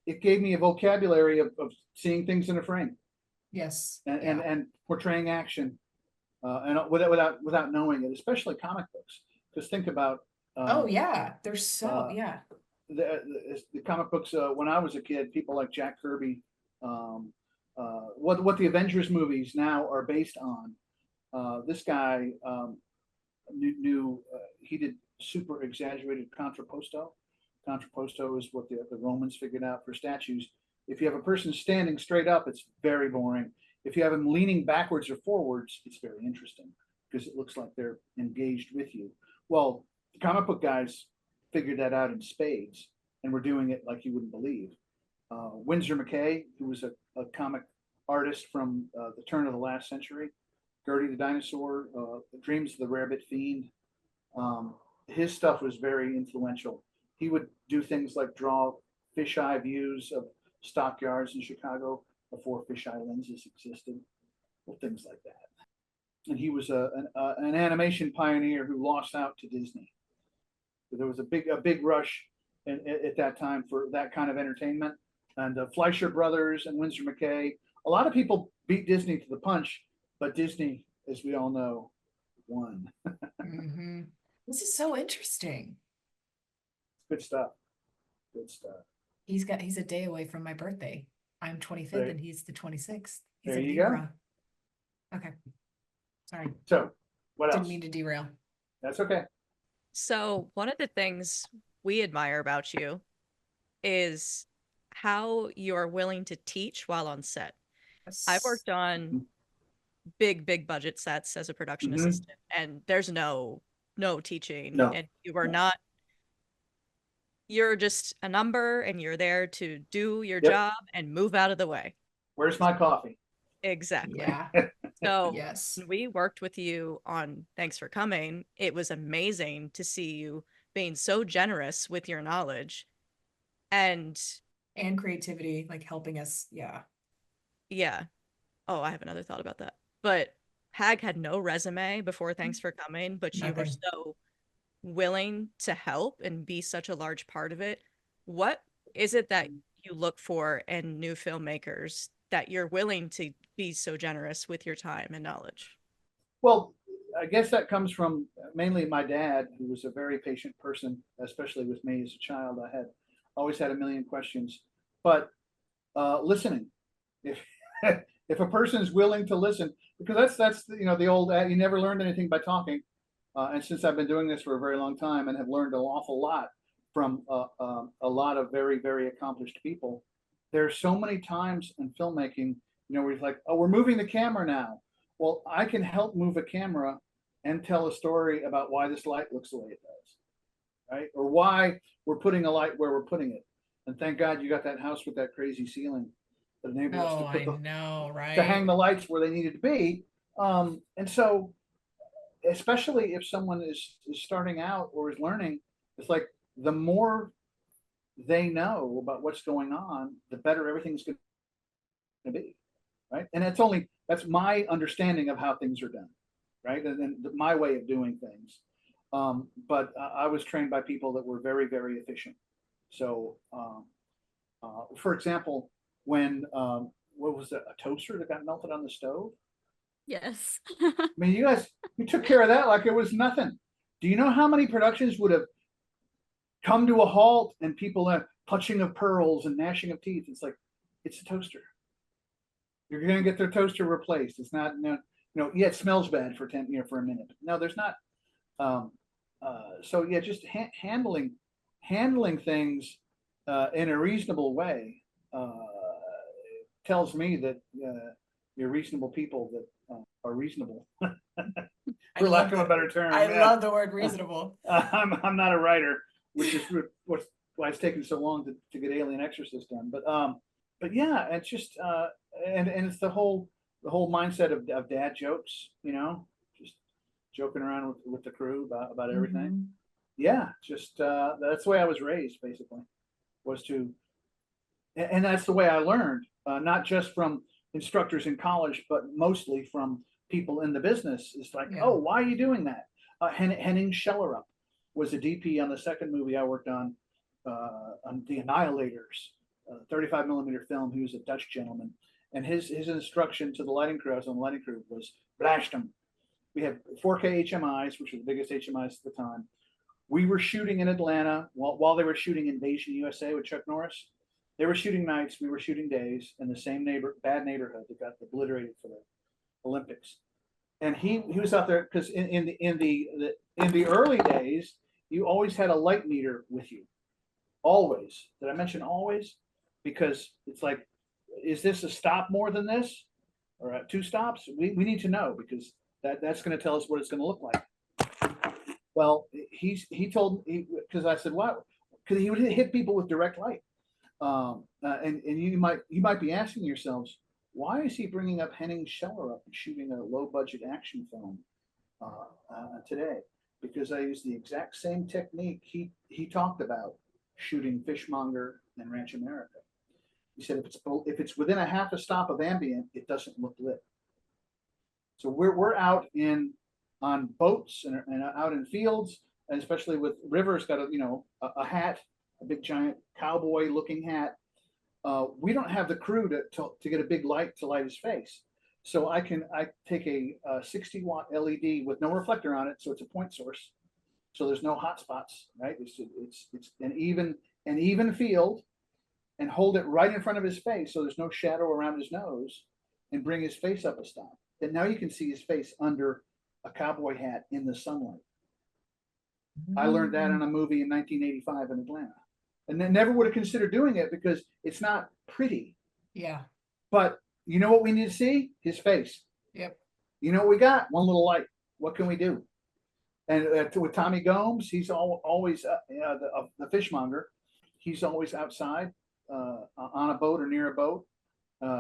it gave me a vocabulary of seeing things in a frame yes. and yeah. and portraying action, and without knowing it, especially comic books. Because think about Oh yeah, they're so yeah. the comic books when I was a kid. People like Jack Kirby, what the Avengers movies now are based on. This guy knew he did super exaggerated contrapposto. Contrapposto is what the Romans figured out for statues. If you have a person standing straight up, it's very boring. If you have them leaning backwards or forwards, it's very interesting because it looks like they're engaged with you. Well, the comic book guys figured that out in spades and were doing it like you wouldn't believe. Winsor McCay, who was a comic artist from the turn of the last century, Gertie the Dinosaur, Dreams of the Rarebit Fiend, his stuff was very influential. He would do things like draw fisheye views of stockyards in Chicago before fisheye lenses existed, or things like that. and he was an animation pioneer who lost out to Disney. There was a big rush at that time for that kind of entertainment, and Fleischer Brothers and Winsor McKay. A lot of people beat Disney to the punch, but Disney, as we all know, won. Mhm. This is so interesting. Good stuff. Good stuff. He's a day away from my birthday. I'm 25th Right. and he's the 26th. He's There a you go. Libra. Okay. Sorry. So, what else? Didn't mean to derail. That's okay. So one of the things we admire about you is how you're willing to teach while on set. I've worked on big budget sets as a production Mhm. assistant, and there's no teaching, No. and you are No. not. You're just a number, and you're there to do your Yep. job and move out of the way. Where's my coffee? Exactly. Yeah. So Yes. when we worked with you on Thanks for Coming, it was amazing to see you being so generous with your knowledge. And And creativity, like helping us. Yeah. yeah. Oh, I have another thought about that. But Hag had no resume before Thanks for Coming, but you were Nothing. so willing to help and be such a large part of it. What is it that you look for in new filmmakers that you're willing to be so generous with your time and knowledge? Well, I guess that comes from mainly my dad, who was a very patient person, especially with me as a child. I always had a million questions, but listening. If if a person is willing to listen, because that's the old you never learned anything by talking. And since I've been doing this for a very long time and have learned an awful lot from a lot of very, very accomplished people, there's so many times in filmmaking, where it's like, oh, we're moving the camera now. Well, I can help move a camera and tell a story about why this light looks the way it does, right? Or why we're putting a light where we're putting it. And thank God you got that house with that crazy ceiling that enabled us Oh, to I know, right? to hang the lights where they needed to be. And so, especially if someone is starting out or is learning, it's like the more they know about what's going on, the better everything's going to be, right? And that's my understanding of how things are done, right? And my way of doing things. But I was trained by people that were very, very efficient. So, for example, when what was it, a toaster that got melted on the stove? Yes. I mean, you took care of that like it was nothing. Do you know how many productions would have come to a halt and people clutching of pearls and gnashing of teeth? It's like, it's a toaster. You're going to get their toaster replaced. It's not, yeah, it smells bad for for a minute. No, there's not. So yeah, just handling things in a reasonable way tells me that you're reasonable people that are reasonable, for lack of a better term. I love the word reasonable. I'm not a writer, which is why it's taken so long to get Alien Exorcist done. But yeah, it's just and it's the whole mindset of dad jokes, just joking around with the crew about everything. Mhm. Yeah, just that's the way I was raised, basically, was to, and that's the way I learned, not just from instructors in college, but mostly from people in the business. It's like, Yeah. oh, why are you doing that? Henning Schellerup was a DP on the second movie I worked on The Annihilators, 35 millimeter film. He was a Dutch gentleman, and his instruction to the lighting crew, I was on the lighting crew, was blast them. We had 4K HMIs, which were the biggest HMIs at the time. We were shooting in Atlanta while they were shooting Invasion USA with Chuck Norris. They were shooting nights, we were shooting days in the same bad neighborhood that got obliterated for the Olympics. And he was out there because in the early days, you always had a light meter with you. Always. Did I mention always? Because it's like, is this a stop more than this? Or two stops? We need to know, because that's going to tell us what it's going to look like. Well, he told me, because I said, what? Because he would hit people with direct light. And you might be asking yourselves, why is he bringing up Henning Schellerup and shooting a low budget action film today? Because I use the exact same technique he talked about shooting Fishmonger and Ranch America. He said if it's within a half a stop of ambient, it doesn't look lit. So we're out on boats and out in fields, and especially with River's got a hat, a big giant cowboy looking hat. We don't have the crew to get a big light to light his face. So I take a 60-watt LED with no reflector on it, so it's a point source. So there's no hot spots, right? It's an even field, and hold it right in front of his face, so there's no shadow around his nose, and bring his face up a stop. And now you can see his face under a cowboy hat in the sunlight. I learned that in a movie in 1985 in Atlanta, and then never would have considered doing it because it's not pretty. Yeah. But you know what we need to see? His face. Yep. You know what we got? One little light. What can we do? And with Tommy Gomes, he's always the fishmonger. He's always outside on a boat or near a boat.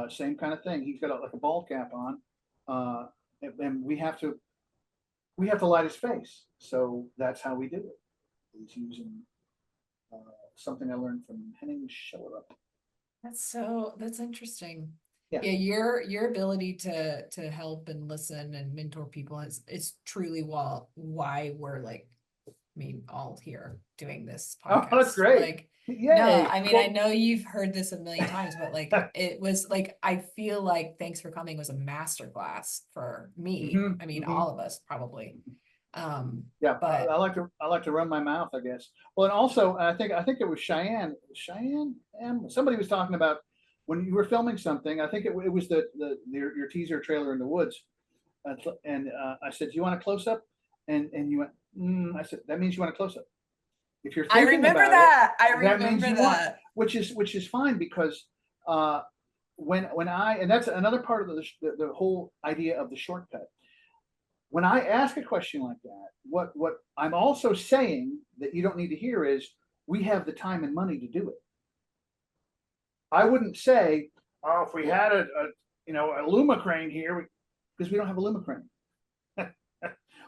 Same kind of thing. He's got like a ball cap on, and we have to light his face. So that's how we do it. He's using something I learned from Henning Schellerup. That's interesting. Yeah. Your ability to help and listen and mentor people is truly why we're like, I mean, all here doing this podcast. Oh, that's great. Like, Yay. no, I mean, I know you've heard this a million times, but like, it was like, I feel like Thanks for Coming was a masterclass for me. I mean, all of us probably. Yeah, but I like to run my mouth, I guess. Well, and also I think it was Cheyenne somebody was talking about when you were filming something. I think it was your teaser trailer in the woods, and I said, "Do you want a close up?" And you went, I said, "That means you want a close up." If you're thinking I remember about that. it, I remember that. which is fine, because when and that's another part of the whole idea of the shortcut. When I ask a question like that, what I'm also saying that you don't need to hear is, we have the time and money to do it. I wouldn't say, "Oh, if we had a Luma crane here," because we don't have a Luma crane.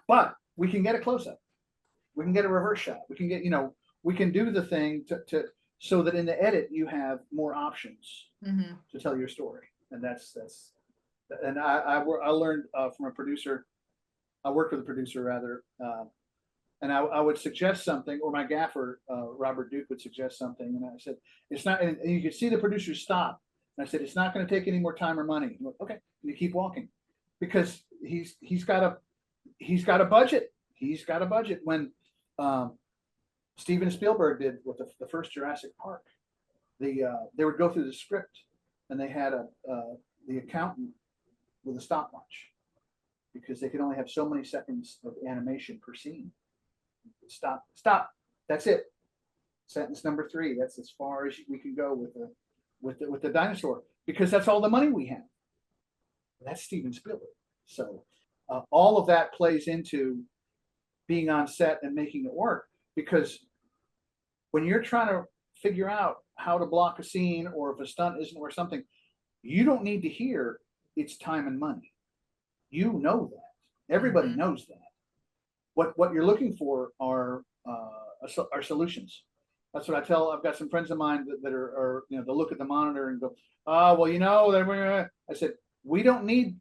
But we can get a close up. We can get a reverse shot. We can get, we can do the thing to so that in the edit you have more options to tell your story. And and I learned from a producer. I worked with a producer rather, and I would suggest something, or my gaffer, Robert Duke, would suggest something. And I said, it's not, and you could see the producer stop. And I said, it's not going to take any more time or money. He went, okay. And you keep walking, because he's got a budget. He's got a budget. When Steven Spielberg did with the first Jurassic Park, they would go through the script, and they had the accountant with a stopwatch, because they could only have so many seconds of animation per scene. Stop. That's it. Sentence number 3. That's as far as we can go with the dinosaur, because that's all the money we have. That's Steven Spielberg. So all of that plays into being on set and making it work, because when you're trying to figure out how to block a scene, or if a stunt isn't worth something, you don't need to hear it's time and money. You know that. Everybody knows that. What you're looking for are solutions. That's what I tell. I've got some friends of mine that are they'll look at the monitor and go, I said, we don't need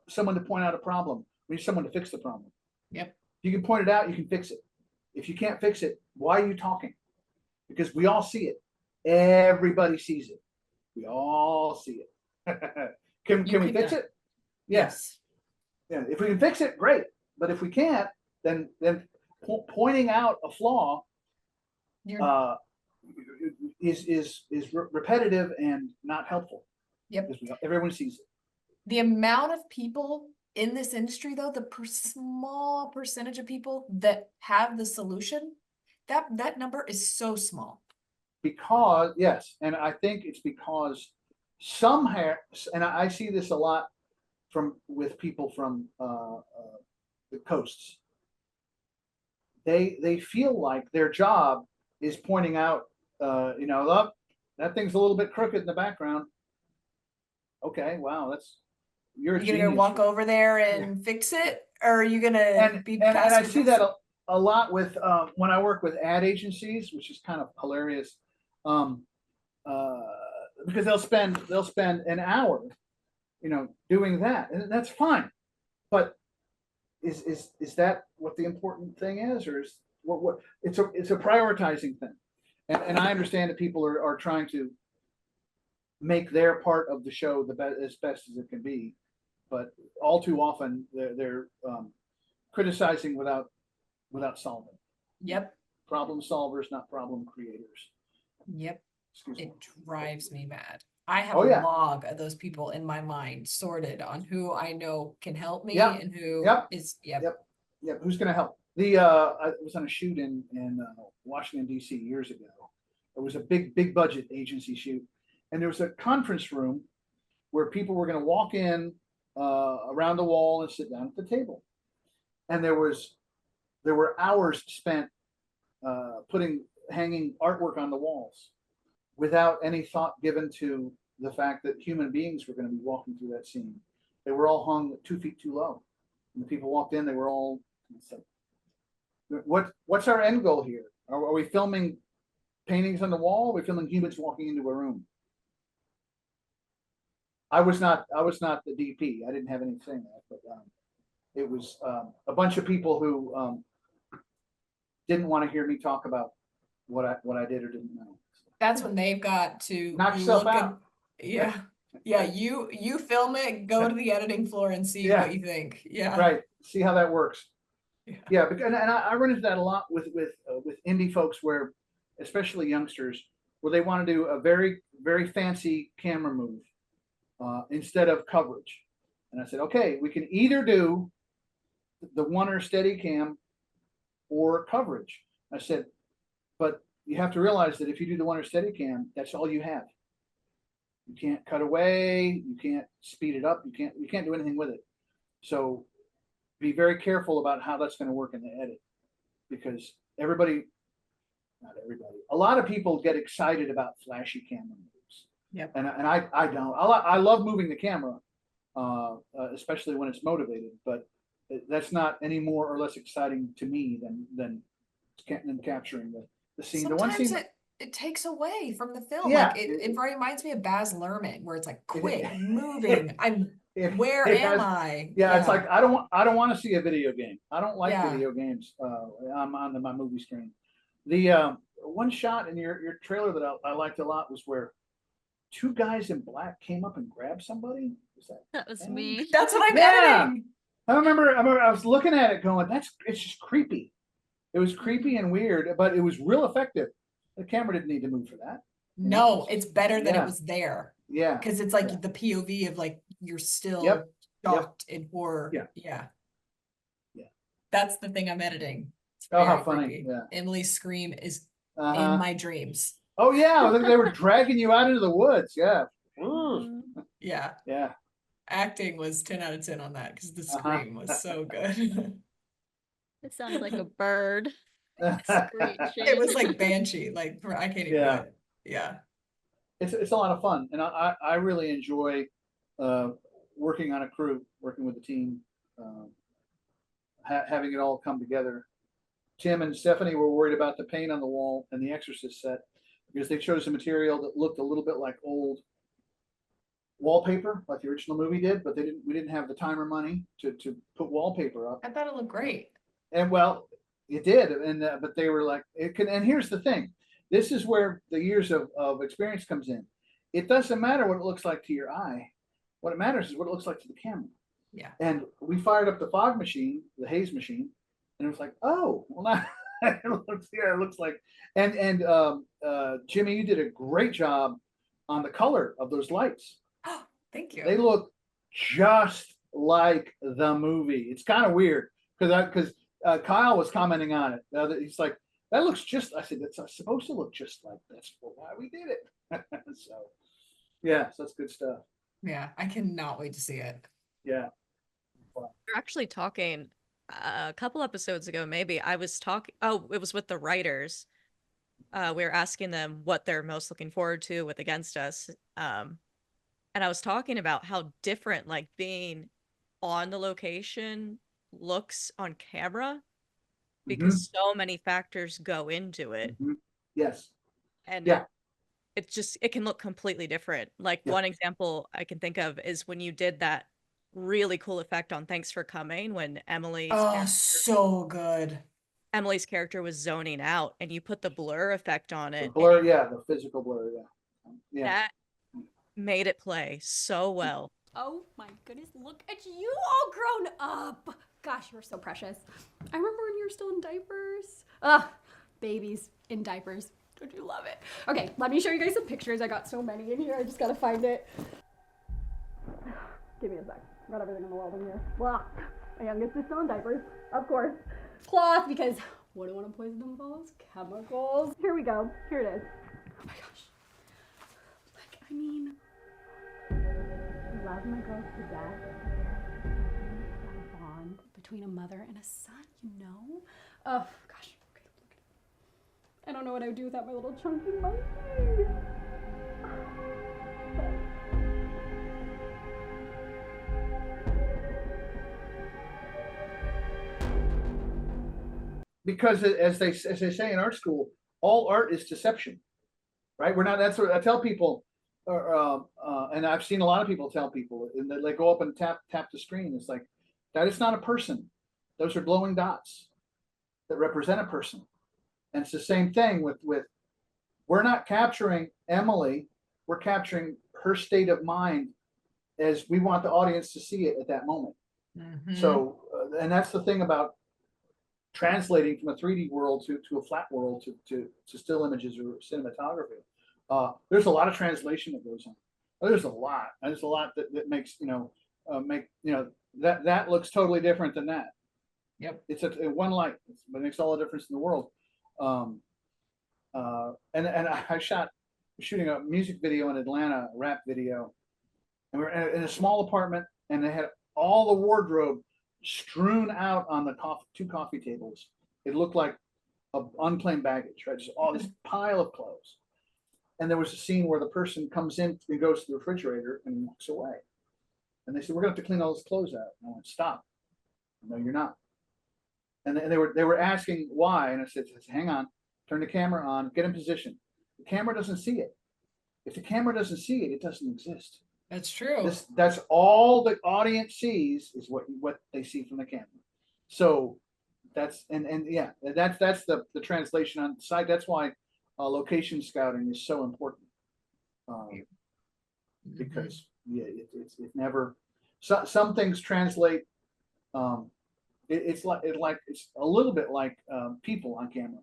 someone to point out a problem. We need someone to fix the problem. Yep. You can point it out, you can fix it. If you can't fix it, why are you talking? Because we all see it. Everybody sees it. We all see it. Can we fix it? Yes. Yeah. If we can fix it, great. But if we can't, then pointing out a flaw is repetitive and not helpful. Yep. Everyone sees it. The amount of people in this industry, though, the small percentage of people that have the solution, that number is so small. Because, yes, and I think it's because and I see this a lot with people from the coasts. They feel like their job is pointing out, look, that thing's a little bit crooked in the background. Okay, wow, you're gonna walk over there and fix it, or are you gonna be and I see that a lot with when I work with ad agencies, which is kind of hilarious, because they'll spend an hour doing that, and that's fine. But is that what the important thing is, or is what it's a prioritizing thing, and I understand that people are trying to make their part of the show as best as it can be, but all too often they're criticizing without solving. Yep. Problem solvers, not problem creators. Yep. Excuse me. It drives me mad. I have Oh, a yeah. log of those people in my mind sorted on who I know can help me Yep. and who Yep. is, Yep. Who's going to help? I was on a shoot in Washington D.C. years ago. It was a big budget agency shoot, and there was a conference room where people were going to walk in around the wall and sit down at the table, and there were hours spent hanging artwork on the walls without any thought given to the fact that human beings were going to be walking through that scene. They were all hung 2 feet too low. When the people walked in, they were all, what's our end goal here? Are we filming paintings on the wall? Are we filming humans walking into a room? I was not the DP. I didn't have any say in that, but it was a bunch of people who didn't want to hear me talk about what I did or didn't know. that's when they've got to Knock yourself look at- out. Yeah. Yeah. You film it, go to the editing floor and see Yeah. what you think. Yeah. Right. See how that works. Yeah. Yeah, and I run into that a lot with indie folks, where, especially youngsters, where they want to do a very, very fancy camera move instead of coverage. And I said, okay, we can either do the one-er steady cam or coverage. I said, but you have to realize that if you do the one-er steady cam, that's all you have. You can't cut away, you can't speed it up, you can't do anything with it. So be very careful about how that's going to work in the edit, because not everybody, a lot of people get excited about flashy camera moves. Yep. And I don't. I love moving the camera, especially when it's motivated, but that's not any more or less exciting to me than capturing the scene. Sometimes the one scene, it takes away from the film. Yeah. Like it reminds me of Baz Luhrmann, where it's like It- quick, moving. Where it am has- I? Yeah, it's like I don't want to see a video game. I don't like Yeah. video games on my movie screen. The one shot in your trailer that I liked a lot was where 2 guys in black came up and grabbed somebody. Was That was Yeah. me. That's what I'm Yeah. editing. I remember I was looking at it going, it's just creepy. It was creepy and weird, but it was real effective. The camera didn't need to move for that. No, it's better that Yeah. it was there, Yeah. because it's like Yeah. the POV of like you're still Yep. shocked in horror. Yeah. Yeah. Yeah. That's the thing I'm editing. It's Oh, how very funny. creepy. Yeah. Emily's scream is Uh-huh. in my dreams. Oh yeah, I think they were dragging you out into the woods. Yeah. Ooh. Mhm. Yeah. Yeah. Acting was 10 out of 10 on that because the Uh-huh. scream was so good. It sounded like a bird It screeching. was like Banshee. Like I can't even Yeah. do it. Yeah. It's a lot of fun, and I really enjoy working on a crew, working with the team, having it all come together. Tim and Stephanie were worried about the paint on the wall and the Exorcist set because they chose a material that looked a little bit like old wallpaper, like the original movie did, but we didn't have the time or money to put wallpaper up. I thought it looked great. And well, it did, and but they were like, it can. And here's the thing: this is where the years of experience comes in. It doesn't matter what it looks like to your eye. What it matters is what it looks like to the camera. Yeah. And we fired up the fog machine, the haze machine, and it was like, oh, well, now it looks like. And Jimmie, you did a great job on the color of those lights. Oh, thank you. They look just like the movie. It's kind of weird because Kyle was commenting on it. He's like, that looks just. I said, that's supposed to look just like that's why we did it. So, yeah, so that's good stuff. Yeah, I cannot wait to see it. Yeah. We're actually talking a couple episodes ago, maybe. I was talking, it was with the writers. We were asking them what they're most looking forward to with Against Us. And I was talking about how different like being on the location looks on camera because so many factors go into it. Yes. And Yeah. it can look completely different. Like Yeah. one example I can think of is when you did that really cool effect on Thanks for Coming when Oh, so good. Emily's character was zoning out and you put the blur effect on The it. blur, yeah, the physical blur, yeah. That made it play so well. Oh my goodness, look at you all grown up. Gosh, you're so precious. I remember when you were still in diapers. Ugh, babies in diapers. Don't you love it? Okay, let me show you guys some pictures. I got so many in here. I just gotta find it. Give me a sec. Got everything in the world in here. Blah. My youngest is still in diapers, of course. Cloth, because wouldn't want to poison them with all those chemicals. Here we go. Here it is. Oh my gosh. Like, I mean, I love my girls to death. That bond between a mother and a son, you know? Oh gosh. Okay, look at it. I don't know what I would do without my little chunky monkey. Because as they say in art school, all art is deception, right? We're not. That's what I tell people, and I've seen a lot of people tell people, and they go up and tap the screen. It's like that is not a person; those are glowing dots that represent a person. And it's the same thing with we're not capturing Emily; we're capturing her state of mind as we want the audience to see it at that moment. Mhm. So, and that's the thing about translating from a 3D world to a flat world to still images or cinematography. There's a lot of translation that goes on. There's a lot that makes that looks totally different than that. Yep. It's a one light, but it makes all the difference in the world. And I shooting a music video in Atlanta, a rap video, and we're in a small apartment, and they had all the wardrobe strewn out on the two coffee tables. It looked like unclaimed baggage, right? Just all this pile of clothes. And there was a scene where the person comes in and goes to the refrigerator and walks away. And they said, "We're gonna have to clean all those clothes out." And I went, "Stop. No, you're not." And they were asking why. And I said, "Hang on, turn the camera on, get in position." The camera doesn't see it. If the camera doesn't see it, it doesn't exist. That's true. That's all the audience sees is what they see from the camera. So that's that's the translation on the site. That's why location scouting is so important, because it never some things translate. It's a little bit like people on camera.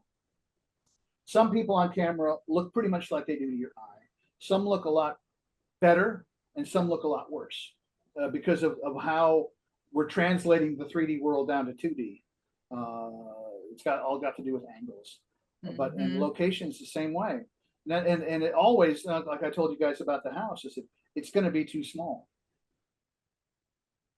Some people on camera look pretty much like they do to your eye. Some look a lot better, and some look a lot worse because of how we're translating the 3D world down to 2D. It's got to do with angles, but and locations the same way. And it always, like I told you guys about the house, is it's going to be too small.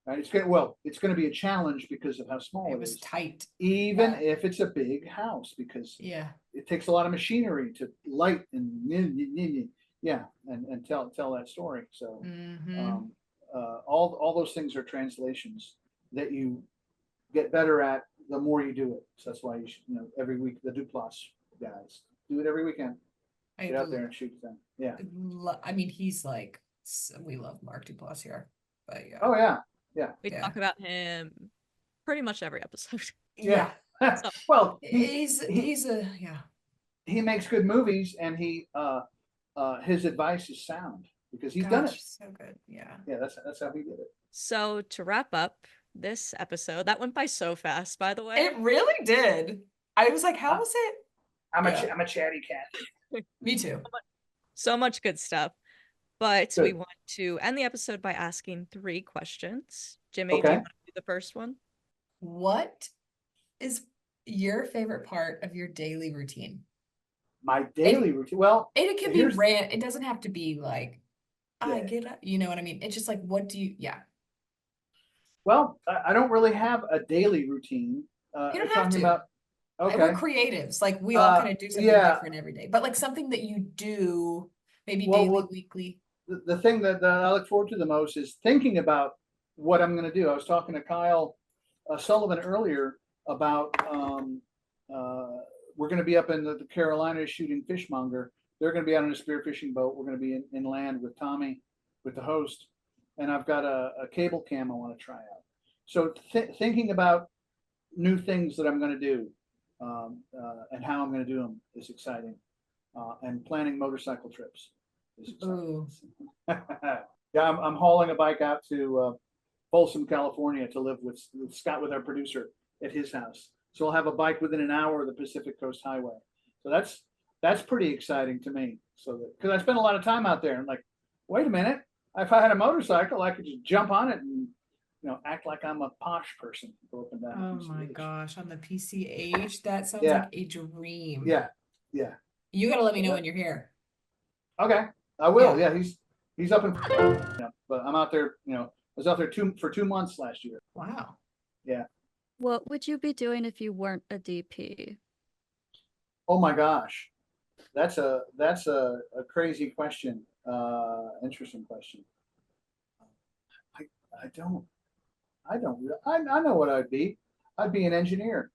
Right? It's going to be a challenge because of how small it was is. tight. Even if it's a big house, because it takes a lot of machinery to light and and tell that story. So all those things are translations that you get better at the more you do it. So that's why you should, every week the Duplass guys do it every weekend. Get out there and shoot them. Yeah. I mean, he's like, we love Mark Duplass here, but yeah. Oh yeah. We talk about him pretty much every episode. Yeah. Well, he makes good movies, and his advice is sound because he's done it. So good. Yeah. Yeah, that's how he did it. So to wrap up this episode, that went by so fast, by the way. It really did. I was like, how was it? I'm a chatty cat. Me too. So much good stuff. But we want to end the episode by asking 3 questions. Jimmie, do you want to do the first one? What is your favorite part of your daily routine? My daily routine. Well, it can be it doesn't have to be like I get up. You know what I mean? It's just like, what do you? Yeah. Well, I don't really have a daily routine. You don't have to. Okay. We're creatives. Like we all kind of do something different every day. But like something that you do, maybe daily, weekly. The thing that I look forward to the most is thinking about what I'm going to do. I was talking to Kyle Sullivan earlier about we're going to be up in the Carolinas shooting Fishmonger they're going to be out on a spearfishing boat. We're going to be in land with Tommy, with the host, and I've got a cable cam I want to try out. So thinking about new things that I'm going to do and how I'm going to do them is exciting. And planning motorcycle trips is exciting. Yeah, I'm hauling a bike out to Folsom, California to live with Scott, with our producer, at his house. So I'll have a bike within an hour of the Pacific Coast Highway. So that's pretty exciting to me. So because I spend a lot of time out there and like, wait a minute, if I had a motorcycle, I could just jump on it and act like I'm a posh person. Go up and down. Oh my gosh, on the PCH, that sounds Yeah. like a dream. Yeah. You gotta let me know when you're here. Okay, I will. Yeah, he's up in. But I'm out there. I was out there for 2 months last year. Wow. Yeah. What would you be doing if you weren't a DP? Oh my gosh, that's a crazy question. Interesting question. I know what I'd be. I'd be an engineer,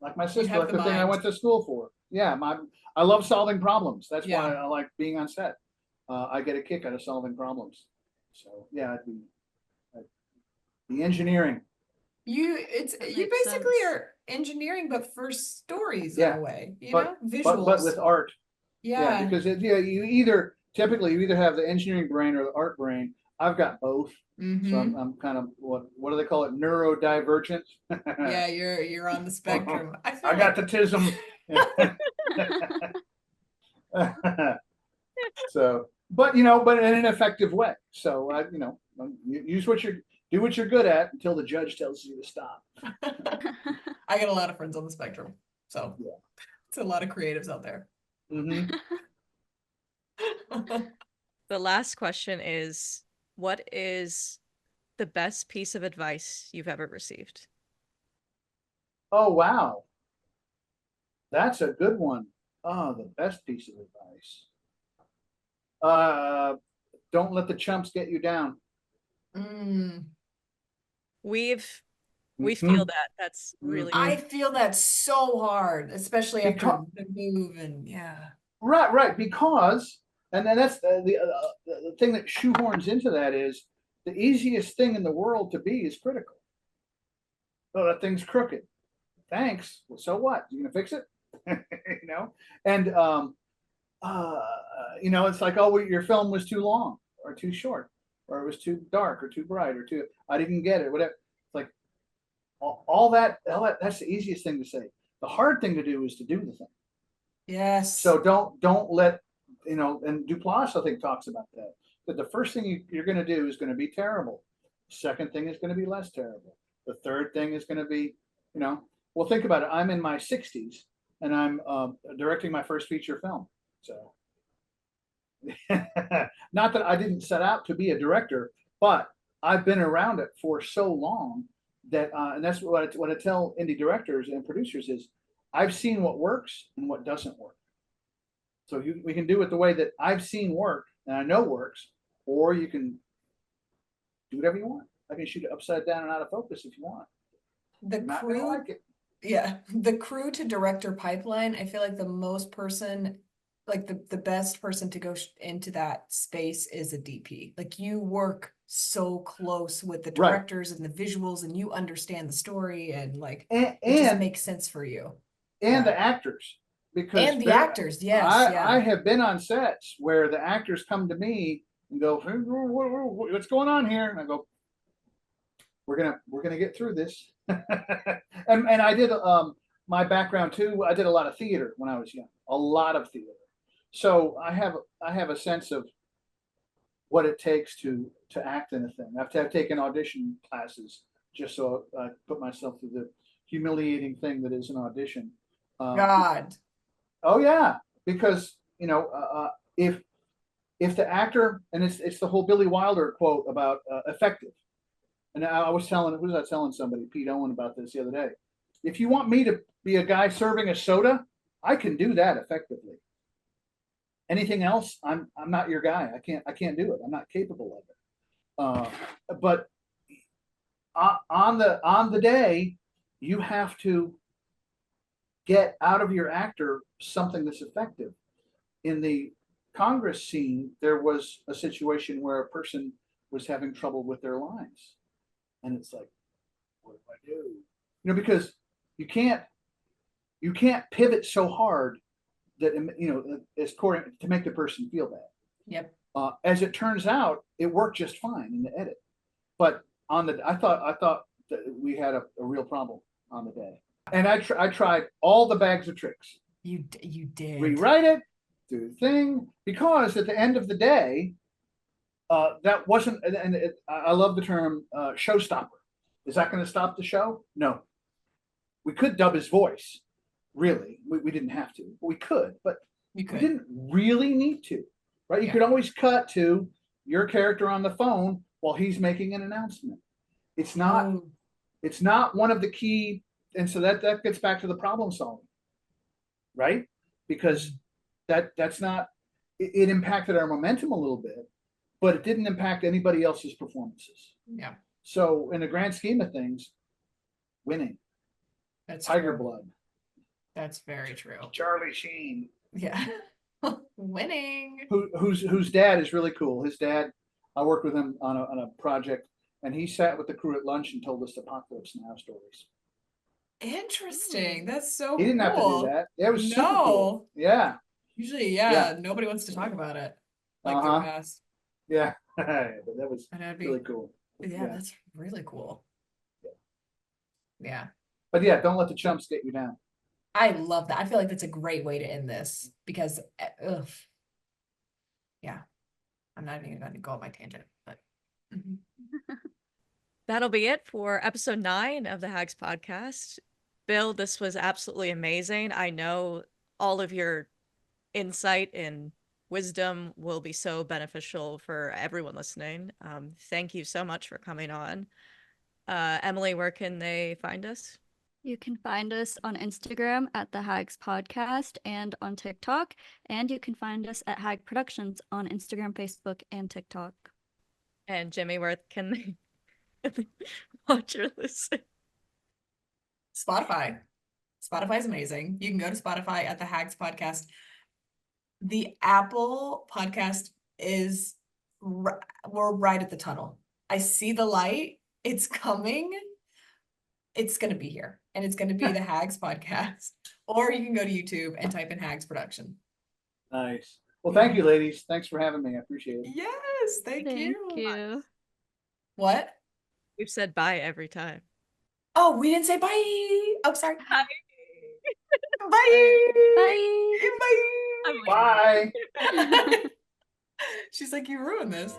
like my sister. Like the thing I went to school for. Yeah, I love solving problems. That's why I like being on set. I get a kick out of solving problems. So yeah, I'd be engineering. You basically are engineering, but for stories in a way, visuals. But with art. Yeah. Because you either have the engineering brain or the art brain. I've got both. Mm-hmm. So I'm kind of what do they call it? Neurodivergent. Yeah, you're on the spectrum. I got the tism. So, but in an effective way. So do what you're good at until the judge tells you to stop. I got a lot of friends on the spectrum, so yeah, it's a lot of creatives out there. Mm-hmm. The last question is, what is the best piece of advice you've ever received? Oh, wow. That's a good one. Oh, the best piece of advice. Don't let the chumps get you down. We feel that. That's really I feel that so hard, especially after the move and Right. Because, and then that's the thing that shoehorns into that is the easiest thing in the world to be is critical. Oh, that thing's crooked. Thanks. Well, so what? You gonna fix it? And it's like, oh, your film was too long or too short, or it was too dark or too bright or I didn't get it. Whatever. It's like all that. That's the easiest thing to say. The hard thing to do is to do the thing. Yes. So don't let and Duplass, I think, talks about that. That the first thing you're going to do is going to be terrible. Second thing is going to be less terrible. The third thing is going to be, well, think about it. I'm in my 60s and I'm directing my first feature film. So not that I didn't set out to be a director, but I've been around it for so long that, and that's what I tell indie directors and producers is I've seen what works and what doesn't work. So we can do it the way that I've seen work and I know works, or you can do whatever you want. I can shoot it upside down and out of focus if you want. The crew, like it. Yeah, the crew to director pipeline. I feel like the best person to go into that space is a DP. Like you work so close with the directors and the visuals, and you understand the story, and it just makes sense for you. And the actors. Because the actors, yes. I have been on sets where the actors come to me and go, "What's going on here?" And I go, "We're gonna get through this." and I did my background too. I did a lot of theater when I was young, a lot of theater. So I have a sense of what it takes to act in a thing. I've taken audition classes just so I put myself through the humiliating thing that is an audition. God. Oh yeah, because if the actor, and it's the whole Billy Wilder quote about effective, and I was telling somebody, Pete Owen, about this the other day. If you want me to be a guy serving a soda, I can do that effectively. Anything else, I'm not your guy. I can't do it. I'm not capable of it. But on the day, you have to get out of your actor something that's effective. in the Congress scene, there was a situation where a person was having trouble with their lines. And it's like, what do I do? You know, because you can't pivot so hard that, you know, as Cory, to make the person feel bad. Yep. As it turns out, it worked just fine in the edit. But I thought that we had a real problem on the day. And I tried all the bags of tricks. You did. Rewrite it, do the thing, because at the end of the day, that wasn't, I love the term showstopper. Is that going to stop the show? No. We could dub his voice. Really, we didn't have to. We could, but we didn't really need to, right? You could always cut to your character on the phone while he's making an announcement. It's not one of the key, and so that gets back to the problem solving, right? Because that's not, it impacted our momentum a little bit, but it didn't impact anybody else's performances. Yeah. So in the grand scheme of things, winning. That's Tiger true. blood. That's very true. Charlie Sheen. Yeah. Winning. Whose dad is really cool. His dad, I worked with him on a project, and he sat with the crew at lunch and told us Apocalypse Now stories. Interesting. That's so He didn't have to do that. It was super cool. Yeah. Usually, nobody wants to talk about it. Like their past. Yeah. But that was really cool. Yeah, that's really cool. Yeah. But yeah, don't let the chumps get you down. I love that. I feel like that's a great way to end this because, yeah, I'm not even going to go on my tangent, but. That'll be it for episode 9 of the Hags Podcast. Bill, this was absolutely amazing. I know all of your insight and wisdom will be so beneficial for everyone listening. Thank you so much for coming on. Emily, where can they find us? You can find us on Instagram at the Hags Podcast and on TikTok. And you can find us at Hag Productions on Instagram, Facebook, and TikTok. And Jimmie, where can they watch or listen? Spotify. Spotify is amazing. You can go to Spotify at the Hags Podcast. The Apple podcast is, we're right at the tunnel. I see the light. It's coming. It's going to be here. And it's going to be the Hags Podcast. Or you can go to YouTube and type in Hags Production. Nice. Well, thank you, ladies. Thanks for having me. I appreciate it. Yes, thank you. Thank you. What? We've said bye every time. Oh, we didn't say bye. Oh, sorry. Bye. Bye. Bye. She's like, you ruined this.